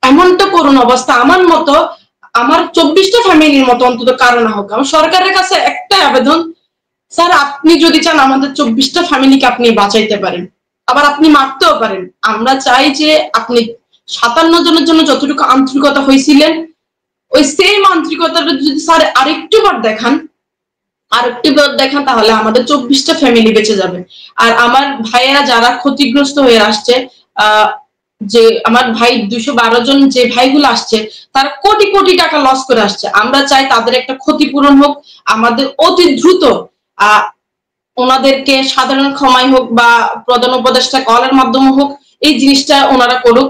[SPEAKER 7] এমনটা করুণ অবস্থা। আমার মতো আমার 24টা ফ্যামিলির মতো অন্তত কারো না হোক। আমার সরকারের কাছে একটাই আবেদন, স্যার আপনি যদি চান আমাদের 24টা ফ্যামিলিকে আপনি বাঁচাইতে পারেন, আবার আপনি মারতেও পারেন। আমরা চাই যে আপনি 57 জনের জন্য যতটুকু আন্তরিকতা হয়েছিলেন ওই সেম আন্তরিকতাটা যদি স্যার আরেকটু বার দেখান তাহলে আমাদের 24টা ফ্যামিলি বেঁচে যাবে। আর আমার ভাইয়েরা যারা ক্ষতিগ্রস্ত হয়ে আসছে, যে আমার ভাই 212 জন যে ভাইগুলো আসছে তারা কোটি কোটি টাকা লস করে আসছে। আমরা চাই তাদের একটা ক্ষতিপূরণ হোক, আমাদের অতি দ্রুত ওনাদেরকে সাধারণ ক্ষমাই হোক বা প্রধান উপদেষ্টা কলের মাধ্যমে হোক এই জিনিসটা ওনারা করুক।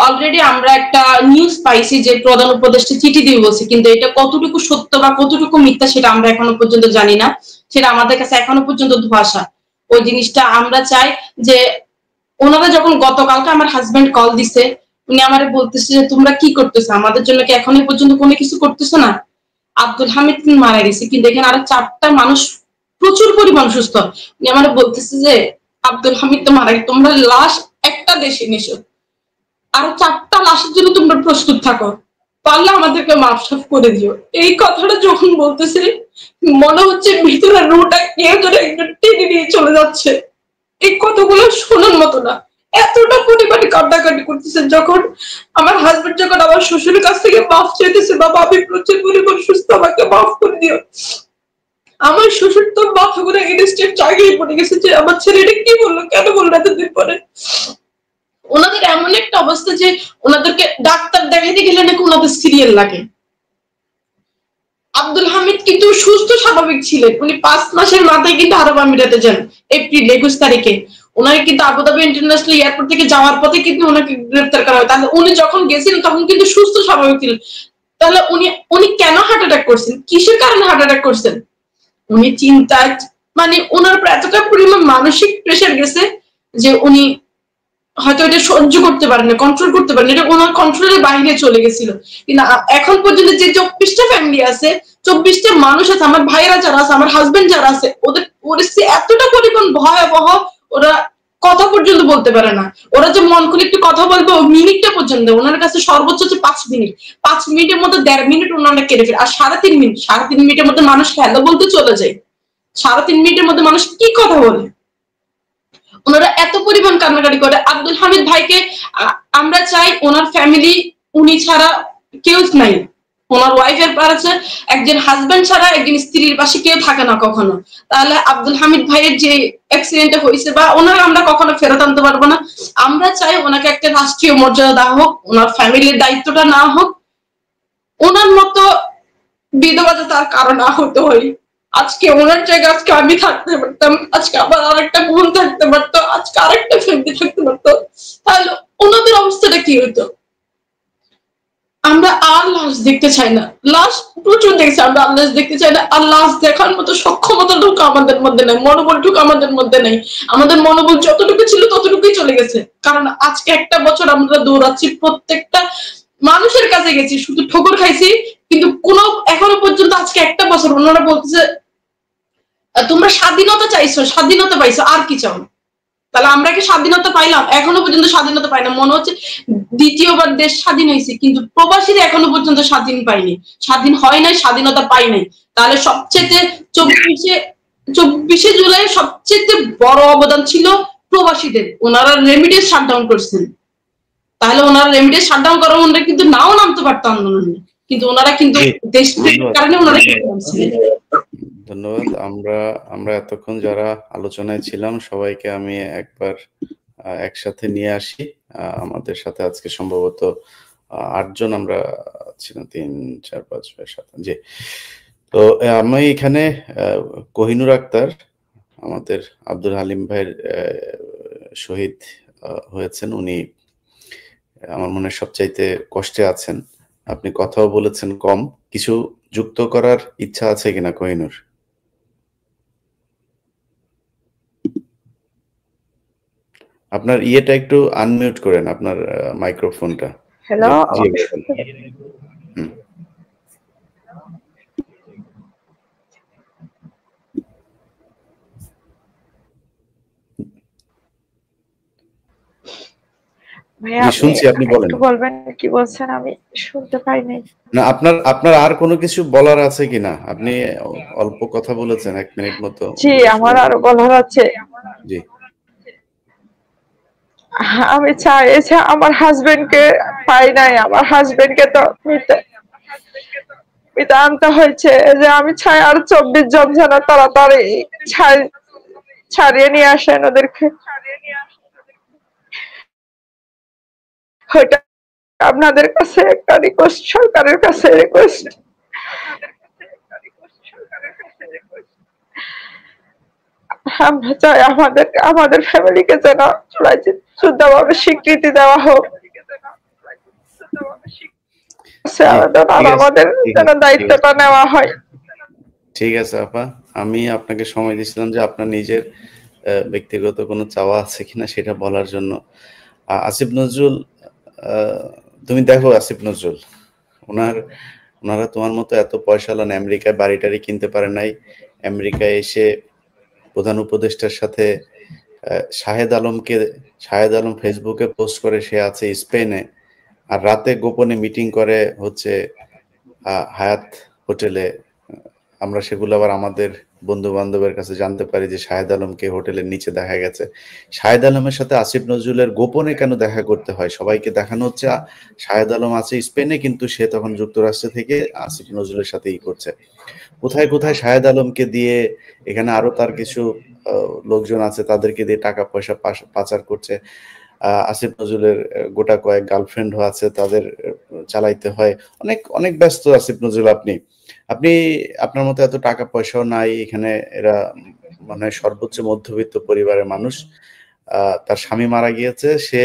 [SPEAKER 7] অলরেডি আমরা একটা নিউজ পাইছি যে প্রধান উপদেষ্টা চিঠি দিয়ে বলছে, কিন্তু এটা কতটুকু সত্য বা কতটুকু মিথ্যা সেটা আমরা এখনো পর্যন্ত জানি না, সেটা আমাদের কাছে এখনো পর্যন্ত ধোঁয়াশা। ওই জিনিসটা আমরা চাই যে ওনারা যখন গতকালকে আমার হাজবেন্ড কল দিছে, উনি আমারে বলতেছে যে তোমরা কি করতেছো, আমাদের জন্য কি এখনো পর্যন্ত কোনো কিছু করতেছো না? আব্দুল হামিদ মারা গেছে, কিন্তু এখানে আরো 4টা মানুষ প্রচুর পরিমাণ সুস্থ। উনি আমারে বলতেছে যে আব্দুল হামিদ তো মারা গেছে, তোমরা লাশ একটা দেশে নিছো, আরো 4টা লাশের জন্য তোমরা প্রস্তুত থাকো, পারলে আমাদেরকে মাফ করে দিও। এই কথাটা যখন বলতেছে মনে হচ্ছে ভিতরের রুটা কেউ যেন একটু টেনে নিয়ে চলে যাচ্ছে। এই কথাগুলো শোনার মতো না, এতটা পরিমাণে কান্নাকাটি করতেছে। যখন আমার হাজবেন্ড যখন আমার শ্বশুরের কাছ থেকে মাফ চাইতেছে, বাবা আমি প্রচুর পরিমাণ সুস্থ, আমাকে মাফ করে দিও, আমার শ্বশুর তোর মাথা ঘুরে ইনস্ট্যান্ট জায়গায় পড়ে গেছে যে আমার ছেলেটা কি বললো, কেন বললো এতদিন পরে। ওনাদের এমন একটা অবস্থা যে ওনাদেরকে ডাক্তার দেখাইতে গেলে নাকি ওনাদের সিরিয়াল লাগে। আব্দুল হামিদ কিন্তু সুস্থ স্বাভাবিক ছিলেন, উনি 5 মাসের মাথায় কিন্তু আরব আমিরাতে যান এপ্রিল 21 তারিখে। ওনাকে কিন্তু আবুধাবি ইন্টারন্যাশনাল এয়ারপোর্ট থেকে যাওয়ার পথে কিন্তু ওনাকে গ্রেফতার করা হয়। তাহলে উনি যখন গেছিলেন তখন কিন্তু সুস্থ স্বাভাবিক ছিলেন। তাহলে উনি কেন হার্ট অ্যাটাক করছেন, কিসের কারণে হার্ট অ্যাটাক করছেন? উনি চিন্তায় মানে ওনার এতটা পরিমাণ মানসিক প্রেশার গেছে যে উনি হয়তো এটা সহ্য করতে পারেন না, কন্ট্রোল করতে পারেন, এটা ওনার কন্ট্রোলের বাইরে চলে গেছিল। কিন্তু এখন পর্যন্ত যে 24টা ফ্যামিলি আছে, 24টা মানুষ আছে, আমার ভাইয়েরা যারা আছে, আমার হাজবেন্ড যারা আছে, ওদের পরিস্থিতি এতটা পরিমাণ ভয়াবহ, ওরা কথা পর্যন্ত বলতে পারে না। ওরা যে মন খুলে একটু কথা বলবে ও মিনিটটা পর্যন্ত ওনার কাছে সর্বোচ্চ হচ্ছে 5 মিনিট, 5 মিনিটের মধ্যে 1.5 মিনিট ওনারা কেটে ফেলে। আর 3.5 মিনিট, 3.5 মিনিটের মধ্যে মানুষ হ্যালো বলতে চলে যায়। 3.5 মিনিটের মধ্যে মানুষ কি কথা বলে? ওনারা এত পরিমাণ কান্নাকাটি করে। আব্দুল হামিদ ভাইকে আমরা চাই ওনার ফ্যামিলি, উনি ছাড়া কেউ নাই। ওনার ওয়াইফের পাশে একজন হাজবেন্ড ছাড়া একজন স্ত্রীর পাশে কেউ থাকে না কখনো। তাহলে আব্দুল হামিদ ভাইয়ের যে অ্যাক্সিডেন্টটা হয়েছে বা ওনারা আমরা কখনো ফেরত আনতে পারবো না। আমরা চাই ওনাকে একটা রাষ্ট্রীয় মর্যাদা দেওয়া হোক, ওনার ফ্যামিলির দায়িত্বটা না হোক, ওনার মতো বিধবা যাতে আর কারো না হতে হয়। আজকে ওনার জায়গায় আজকে আমি থাকতে পারতাম, আজকে আবার আরেকটা বোন থাকতে পারতো, আজকে আরেকটা ফ্যামিলি থাকতে পারতো, তাহলে ওনাদের অবস্থাটা কি হতো? আমরা আর লাশ দেখতে চাই না, লাশ প্রচুর দেখছি, আমরা আর লাশ দেখতে চাই না। আর লাশ দেখার মতো সক্ষমতাটুকু আমাদের মধ্যে নেই, মনোবলটুকু আমাদের মধ্যে নেই। আমাদের মনোবল যতটুকু ছিল ততটুকুই চলে গেছে। কারণ আজকে একটা বছর আমরা দৌড়াচ্ছি, প্রত্যেকটা মানুষের কাছে গেছি, শুধু ঠোকর খাইছি, কিন্তু কোনো এখনো পর্যন্ত আজকে একটা বছর ওনারা বলতেছে তোমরা স্বাধীনতা চাইছো, স্বাধীনতা পাইছো, আর কি চাও? তাহলে আমরা কি স্বাধীনতা পাইলাম? এখনো পর্যন্ত স্বাধীনতা পাই না। মনে হচ্ছে দ্বিতীয়বার দেশ স্বাধীন হয়েছে, কিন্তু প্রবাসীরা এখনো পর্যন্ত স্বাধীন পাইনি, স্বাধীন হয় নাই, স্বাধীনতা পাই নাই। তাহলে সবচেয়ে 24শে জুলাই সবচেয়ে বড় অবদান ছিল প্রবাসীদের, ওনারা রেমিডেন্স শাটডাউন করছেন। তাহলে ওনারা রেমিডেন্স শাটডাউন করার ওনারা কিন্তু নাও নামতে পারতো আন্দোলনে, কিন্তু ওনারা কিন্তু দেশপ্রেমের কারণে ওনারা
[SPEAKER 1] ধন্যবাদ। আমরা এতক্ষণ যারা আলোচনায় ছিলাম সবাইকে আমি একবার একসাথে নিয়ে আসি। আমাদের সাথে আজকে সম্ভবত 8 জন আমরা ছিলাম, 3 4 5 6 7। জি, তো আমি এখানে কোহিনুর আক্তার আমাদের আব্দুল হালিম ভাইয়ের শহীদ হয়েছেন। উনি আমার মনে হয় সবচাইতে কষ্টে আছেন। আপনি কথাও বলেছেন কম। কিছু যুক্ত করার ইচ্ছা আছে কিনা কোহিনূর? আপনার ইয়েটা একটু আনমিউট করেন, আপনার মাইক্রোফোনটা।
[SPEAKER 2] হ্যালো,
[SPEAKER 1] জি,
[SPEAKER 2] আমাকে
[SPEAKER 1] বলেন।
[SPEAKER 2] শুনতে
[SPEAKER 1] হুম।
[SPEAKER 2] ভাইয়া
[SPEAKER 1] জি,
[SPEAKER 2] আপনি
[SPEAKER 1] শুনছি, আপনি বলেন।
[SPEAKER 2] একটু বলবেন কি বলছেন, আমি শুনতে পাইনি।
[SPEAKER 1] না, আপনার আর কোনো কিছু বলার আছে কিনা? আপনি অল্প কথা বলেছেন, 1 মিনিট মতো।
[SPEAKER 2] জি, আমার আরো বলার আছে।
[SPEAKER 1] জি।
[SPEAKER 2] আমি চাই যে আমার হাজবেন্ডকে পাই নাই, আমার হাজবেন্ডকে তো মিতে আনতে হয়েছে, যে আমি চাই আর 24 জন যেন তাড়াতাড়ি ছাড়িয়ে নিয়ে আসেন ওদেরকে। ওইটা আপনাদের কাছে একটা রিকোয়েস্ট, সরকারের কাছে রিকোয়েস্ট। আমরা চাই আমাদের ফ্যামিলিকে যেন শুদ্ধভাবে স্বীকৃতি দেওয়া হোক। আমাদের যেন দায়িত্বটা নেওয়া হয়।
[SPEAKER 1] ঠিক আছে আপা, আমি আপনাকে সময় দিয়েছিলাম যে আপনার নিজের ব্যক্তিগত কোনো চাওয়া আছে কিনা সেটা বলার জন্য। আসিফ নজরুল, তুমি দেখো আসিফ নজরুল, ওনারা তোমার মতো এত পয়সাওয়ালা না, আমেরিকায় বাড়ি টাড়ি কিনতে পারে নাই। আমেরিকায় এসে প্রধান উপদেষ্টার সাথে শাহেদ আলম ফেসবুকে পোস্ট করে সে আছে স্পেনে, আর রাতে গোপনে মিটিং করে হচ্ছে হায়াত হোটেলে। আমরা সেগুলো আবার আমাদের বন্ধু বান্ধবের কাছে জানতে পারি যে শাহেদ আলমকে হোটেলের নিচে দেখা গেছে। শাহেদ আলমের সাথে আসিফ নজরুলের গোপনে কেন দেখা করতে হয়? সবাইকে দেখানো হচ্ছে শাহেদ আলম আছে স্পেনে, কিন্তু সে তখন যুক্তরাষ্ট্র থেকে আসিফ নজরুলের সাথে করছে। কোথায় কোথায় শাহেদ আলমকে দিয়ে, এখানে আরো তার কিছু লোকজন আছে তাদেরকে দিয়ে টাকা পয়সা পাচার করছে। আসিফ নজরুলের গোটা কয়েক গার্লফ্রেন্ডও আছে, তাদের চালাইতে হয়। অনেক অনেক ব্যস্ত আসিফ নজরুল। আপনি আপনার মতো এত টাকা পয়সাও নাই এখানে। এরা মানে সর্বোচ্চ মধ্যবিত্ত পরিবারের মানুষ। তার স্বামী মারা গিয়েছে, সে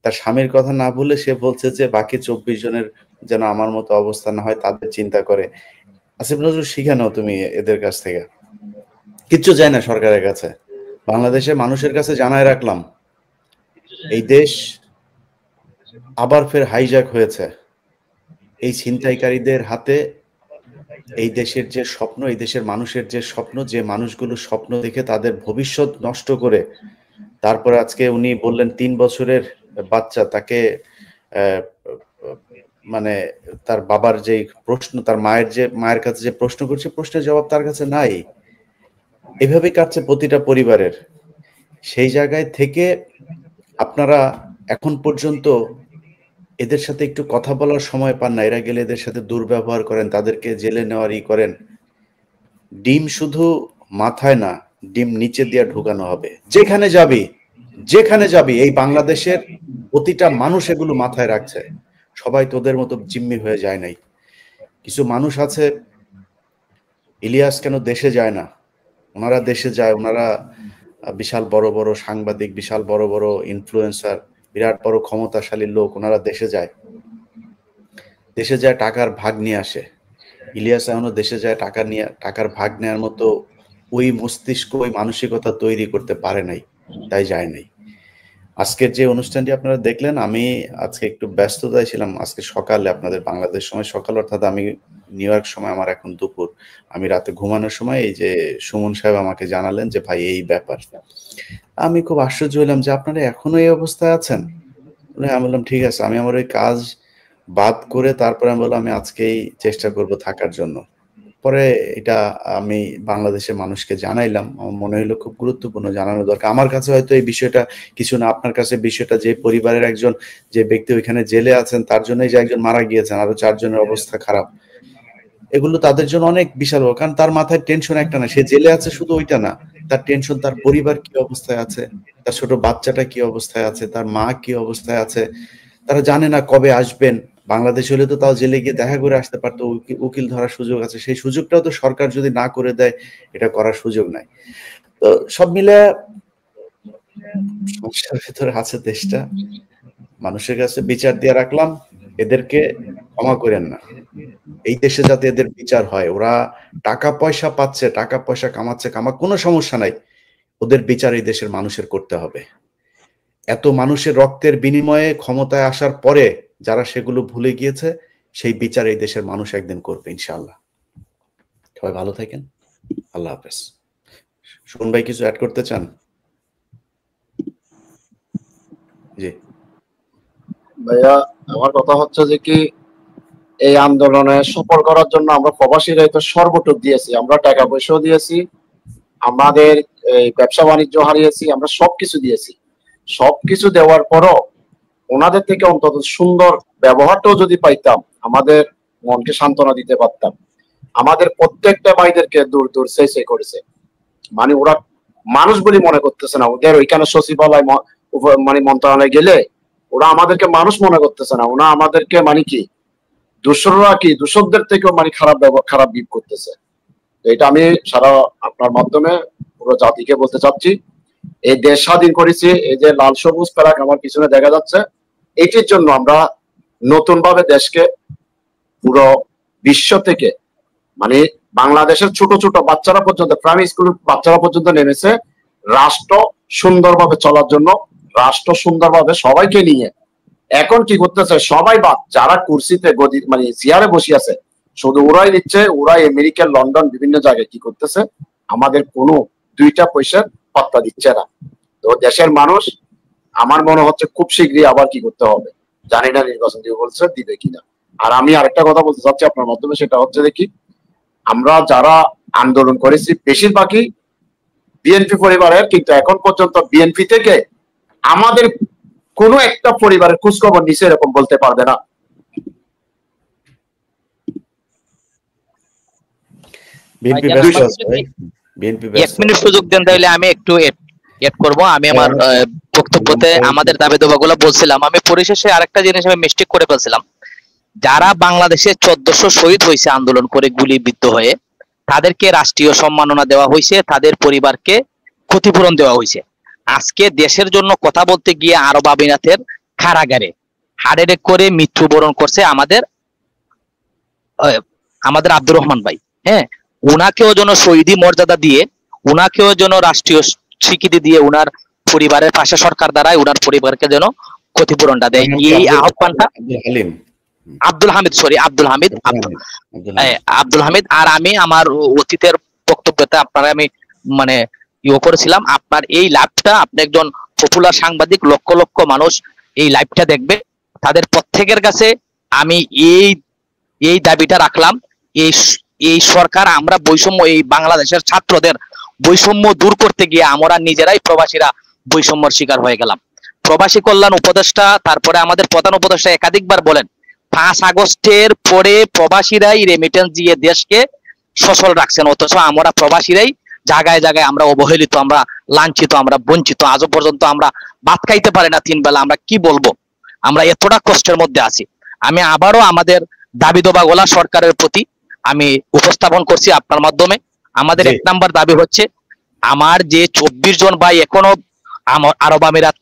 [SPEAKER 1] তার স্বামীর কথা না ভুলে সে বলছে যে বাকি 24 জনের যেন আমার মতো অবস্থা না হয়, তাদের চিন্তা করে। আসিফ নজরুল, শিখে নাও তুমি এদের কাছ থেকে। কিচ্ছু চাই না সরকারের কাছে, বাংলাদেশের মানুষের কাছে জানায় রাখলাম, এই দেশ আবার ফের হাইজ্যাক হয়েছে এই ছিনতাইকারীদের হাতে। এই দেশের যে স্বপ্ন, এই দেশের মানুষের যে স্বপ্ন, যে মানুষগুলো স্বপ্ন দেখে তাদের ভবিষ্যৎ নষ্ট করে, তারপরে আজকে উনি বললেন 3 বছরের বাচ্চা তাকে মানে তার বাবার যে প্রশ্ন, তার মায়ের কাছে যে প্রশ্ন করছে, প্রশ্নের জবাব তার কাছে নাই। এভাবে কাটছে প্রতিটা পরিবারের। সেই জায়গায় থেকে আপনারা এখন পর্যন্ত এদের সাথে একটু কথা বলার সময় পান না। এরা গেলে এদের সাথে দুর্ব্যবহার করেন, তাদেরকে জেলে নেওয়ার করেন। ডিম শুধু মাথায় না, ডিম নিচে দিয়ে ঢুকানো হবে। যেখানে যাবি এই বাংলাদেশের প্রতিটা মানুষ এগুলো মাথায় রাখছে। সবাই তোদের মতো জিম্মি হয়ে যায় নাই। কিছু মানুষ আছে, ইলিয়াস কেন দেশে যায় না? ওনারা দেশে যায়, ওনারা বিশাল বড় বড় সাংবাদিক, বিশাল বড় বড় ইনফ্লুয়েন্সার, বিরাট বড় ক্ষমতাশালী লোক, ওনারা দেশে যায় টাকার ভাগ নিয়ে আসে। ইলিয়াস এখনো দেশে যায় টাকার ভাগ নেওয়ার মতো ওই মস্তিষ্ক, ওই মানসিকতা তৈরি করতে পারে নাই, তাই যায় নাই। আজকের যে অনুষ্ঠানটি আপনারা দেখলেন, আমি আজকে একটু ব্যস্ততায় ছিলাম। আজকে সকালে, আপনাদের বাংলাদেশ সময় সকাল, অর্থাৎ আমি নিউ ইয়র্ক সময় আমার এখন দুপুর, আমি রাতে ঘুমানোর সময় এই যে সুমন সাহেব আমাকে জানালেন যে ভাই এই ব্যাপার। আমি খুব আশ্চর্য হলাম যে আপনারা এখনো এই অবস্থায় আছেন। আমি বললাম ঠিক আছে, আমি আমার ওই কাজ বাদ করে তারপরে আমি বললাম আমি আজকেই চেষ্টা করব থাকার জন্য। পরে এটা আমি বাংলাদেশের মানুষকে জানাইলাম। আমার মনে হলো খুব গুরুত্বপূর্ণ জানানো দরকার। আমার কাছে হয়তো এই বিষয়টা কিছু না, আপনার কাছে বিষয়টা, যে পরিবারের একজন যে ব্যক্তি ওইখানে জেলে আছেন তার জন্যই যে একজন মারা গিয়েছেন, আরো 4 জনের অবস্থা খারাপ, এগুলো তাদের জন্য অনেক বিশাল। কারণ তার মাথায় টেনশন একটা না, সে জেলে আছে শুধু ওইটা না, তার টেনশন তার পরিবার কি অবস্থায় আছে, তার ছোট বাচ্চাটা কি অবস্থায় আছে, তার মা কি অবস্থায় আছে। তারা জানে না কবে আসবেন। বাংলাদেশ হলে তো তাও জেলে গিয়ে দেখা করে আসতে পারতো, উকিল ধরার সুযোগ আছে, সেই সুযোগটাও তো সরকার যদি না করে দেয়, এটা করার সুযোগ নাই। তো তো সব মিলে সমস্যার ভিতরে আছে দেশটা। মানুষের কাছে বিচার দিয়ে রাখলাম, এদেরকে ক্ষমা করেন না। এই দেশে যাতে এদের বিচার হয়, ওরা টাকা পয়সা পাচ্ছে, টাকা পয়সা কামাচ্ছে, কোনো সমস্যা নাই, ওদের বিচার এই দেশের মানুষের করতে হবে। এত মানুষের রক্তের বিনিময়ে ক্ষমতায় আসার পরে যারা সেগুলো ভুলে গিয়েছে, সেই বিচার এই দেশের মানুষ একদিন করবে ইনশাআল্লাহ। সবাই ভালো থাকেন, আল্লাহ হাফেজ। সুমন ভাই কিছু অ্যাড করতে চান? জি
[SPEAKER 6] ভাইয়া, আমার কথা হচ্ছে যে কি, এই আন্দোলনে সফল করার জন্য আমরা প্রবাসীরাই তো সর্বটুক দিয়েছি, আমরা টাকা পয়সাও দিয়েছি, আমাদের এই ব্যবসা বাণিজ্য হারিয়েছি, আমরা সবকিছু দিয়েছি। সবকিছু দেওয়ার পরও ওনাদের থেকে অন্তত সুন্দর ব্যবহারটাও যদি পাইতাম, আমাদের মনকে সান্ত্বনা দিতে পারতাম। আমাদের প্রত্যেকটা ভাইদেরকে দূর দূর সেই করেছে, মানে ওরা মানুষ বলে মনে করতেছে না। ওদের ওইখানে সচিবালয় মানে মন্ত্রণালয়ে গেলে ওরা আমাদেরকে মানুষ মনে করতেছে না, ওরা আমাদেরকে মানে কি দূষররা কি দূষকদের থেকেও মানে খারাপ বিপ করতেছে। এটা আমি সারা আপনার মাধ্যমে পুরো জাতিকে বলতে চাচ্ছি, এই দেশ স্বাধীন করেছি, এই যে লাল সবুজ ফ্ল্যাগ আমার পিছনে দেখা যাচ্ছে, এটির জন্য আমরা নতুন ভাবে দেশকে পুরো বিশ্ব থেকে মানে বাংলাদেশের ছোট ছোট বাচ্চারা পর্যন্ত, প্রাইমারি স্কুলের বাচ্চারা পর্যন্ত নেমেছে রাষ্ট্র সুন্দরভাবে চলার জন্য, রাষ্ট্র সুন্দরভাবে সবাইকে নিয়ে। এখন কি করতেছে, সবাই বাদ, যারা কুর্সিতে গদি মানে চেয়ারে বসে আছে শুধু ওরাই নিচ্ছে, ওরাই আমেরিকা, লন্ডন বিভিন্ন জায়গায় কি করতেছে, আমাদের কোনো দুইটা পয়সার পাত্তা দিচ্ছে না। তো দেশের মানুষ আমার মনে হচ্ছে খুব শীঘ্রই আবার কি করতে হবে, জানি না নির্বাচন দিয়ে বলছে দিবে কিনা। আর আমি আরেকটা কথা বলতে চাচ্ছি আপনার মাধ্যমে, সেটা হচ্ছে দেখি আমরা যারা আন্দোলন করেছি বেশিরভাগই বিএনপি পরিবারের, কিন্তু এখন পর্যন্ত বিএনপি থেকে আমাদের কোনো একটা পরিবারের খোঁজখবর নিচে এরকম বলতে পারবে না।
[SPEAKER 4] এক মিনিট সুযোগ দেন তাহলে আমি একটু এড করব। আমি আমার বক্তব্যতে আমাদের দাবি দাবাগুলো বলছিলাম। আমি পরিশেষে আরেকটা জিনিস আমি মিস্টেক করে ফেলছিলাম। যারা বাংলাদেশে 1400 শহীদ হয়েছে আন্দোলন করে গুলিবিদ্ধ হয়ে, তাদেরকে রাষ্ট্রীয় সম্মাননা দেওয়া হয়েছে, তাদের পরিবারকে ক্ষতিপূরণ দেওয়া হয়েছে। আজকে দেশের জন্য কথা বলতে গিয়ে আরব আমিরাতের কারাগারে হার্ট অ্যাটাক করে মৃত্যুবরণ করছে আমাদের আব্দুর রহমান ভাই। হ্যাঁ, উনাকেও যেন শহীদি মর্যাদা দিয়ে, উনাকেও যেন রাষ্ট্রীয় স্বীকৃতি দিয়ে উনার পরিবারের পাশে সরকার দ্বারাই উনার পরিবারকে যেন ক্ষতিপূরণটা দেয়, এই আহ্বানটা আব্দুল হামিদ। আর আমি আমার অতীতের বক্তব্যতে আপনারা আমি মানে করেছিলাম, আপনার এই লাইভটা, আপনি একজন পপুলার সাংবাদিক, লক্ষ লক্ষ মানুষ এই লাইভটা দেখবে, তাদের প্রত্যেকের কাছে আমি এই দাবিটা রাখলাম। এই সরকার, আমরা বৈষম্য, এই বাংলাদেশের ছাত্রদের বৈষম্য দূর করতে গিয়ে আমরা নিজেরাই প্রবাসীরা বৈষম্যর শিকার হয়ে গেলাম। প্রবাসী কল্যাণ উপদেষ্টা, তারপরে আমাদের প্রধান উপদেষ্টা একাধিকবার বলেন 5 আগস্টের পরে প্রবাসীরাই রেমিটেন্স দিয়ে দেশকে সচল রাখছেন, অথচ আমরা প্রবাসীরাই জায়গায় জায়গায় আমরা অবহেলিত, আমরা লাঞ্ছিত, আমরা বঞ্চিত। আজও পর্যন্ত আমরা ভাত খাইতে পারি না 3 বেলা। আমরা কি বলবো, আমরা এতটা কষ্টের মধ্যে আছি। আমি আবারও আমাদের দাবি দাবাগুলা সরকারের প্রতি আমি উপস্থাপন করছি আপনার মাধ্যমে। আমাদের 1 নাম্বার দাবি হচ্ছে, আমার যে 24 জন ভাই এখনো আরব আমিরাত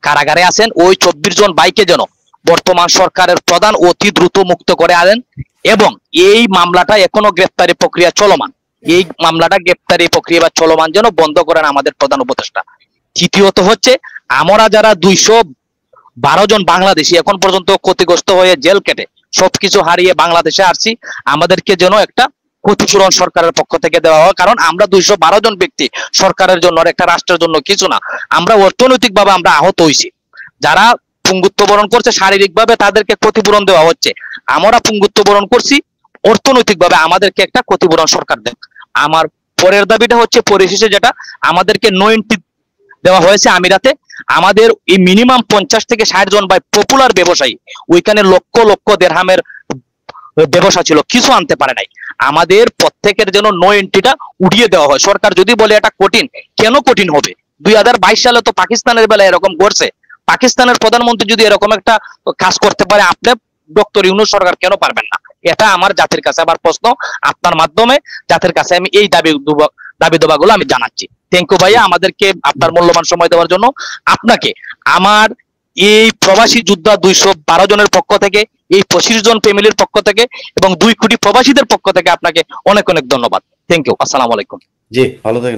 [SPEAKER 4] কারাগারে আছেন, ওই 24 জন ভাইকে যেন বর্তমান সরকারের প্রধান অতি দ্রুত মুক্ত করে আনেন, এবং এই মামলাটা এখনো গ্রেফতারি প্রক্রিয়া চলমান, এই মামলাটা গ্রেফতারি প্রক্রিয়া বা চলমান যেন বন্ধ করেন আমাদের প্রধান উপদেষ্টা। তৃতীয়ত হচ্ছে, আমরা যারা 212 জন বাংলাদেশি এখন পর্যন্ত ক্ষতিগ্রস্ত হয়ে জেল কেটে সবকিছু হারিয়ে বাংলাদেশে আসছি, আমাদেরকে যেন একটা ক্ষতিপূরণ সরকারের পক্ষ থেকে দেওয়া হয়। কারণ আমরা 212 জন ব্যক্তি সরকারের জন্য, একটা রাষ্ট্রের জন্য কিছু না। আমরা অর্থনৈতিক ভাবে আমরা আহত হয়েছি, যারা পুঙ্গুত্ব বরণ করছে শারীরিক ভাবে তাদেরকে ক্ষতিপূরণ দেওয়া হচ্ছে, আমরা পুঙ্গুত্ব বরণ করছি অর্থনৈতিক ভাবে, আমাদেরকে একটা ক্ষতিপূরণ সরকার দেয়। আমার পরের দাবিটা হচ্ছে, পরিশেষে যেটা আমাদেরকে নো এন্ট্রি দেওয়া হয়েছে আমিরাতে, আমাদের এই মিনিমাম 50 থেকে 60 জন ভাই পপুলার ব্যবসায়ী, ওইখানে লক্ষ লক্ষ দিরহামের ব্যবসা ছিল, কিছু আনতে পারে নাই। আমাদের প্রত্যেকের যেন নো এন্ট্রিটা উঠিয়ে দেওয়া হয়। সরকার যদি বলে এটা কঠিন, কেন কঠিন হবে? 2022 সালে তো পাকিস্তানের বেলায় এরকম করছে। পাকিস্তানের প্রধানমন্ত্রী যদি এরকম একটা কাজ করতে পারে, আপনি ডক্টর ইউনূস সরকার কেন পারবেন না? এটা আমার জাতির কাছে আবার প্রশ্ন, আপনার মাধ্যমে জাতির কাছে আমি এই দাবি দাবাগুলো আমি জানাচ্ছি। থ্যাংক ইউ ভাইয়া আমাদেরকে আপনার মূল্যবান সময় দেওয়ার জন্য। আপনাকে আমার এই প্রবাসী যোদ্ধা 212 জনের পক্ষ থেকে, এই 25 জন ফ্যামিলির পক্ষ থেকে এবং 2 কোটি প্রবাসীদের পক্ষ থেকে আপনাকে অনেক অনেক ধন্যবাদ। Thank you. আসসালামু আলাইকুম।
[SPEAKER 1] জি, ভালো থাকেন।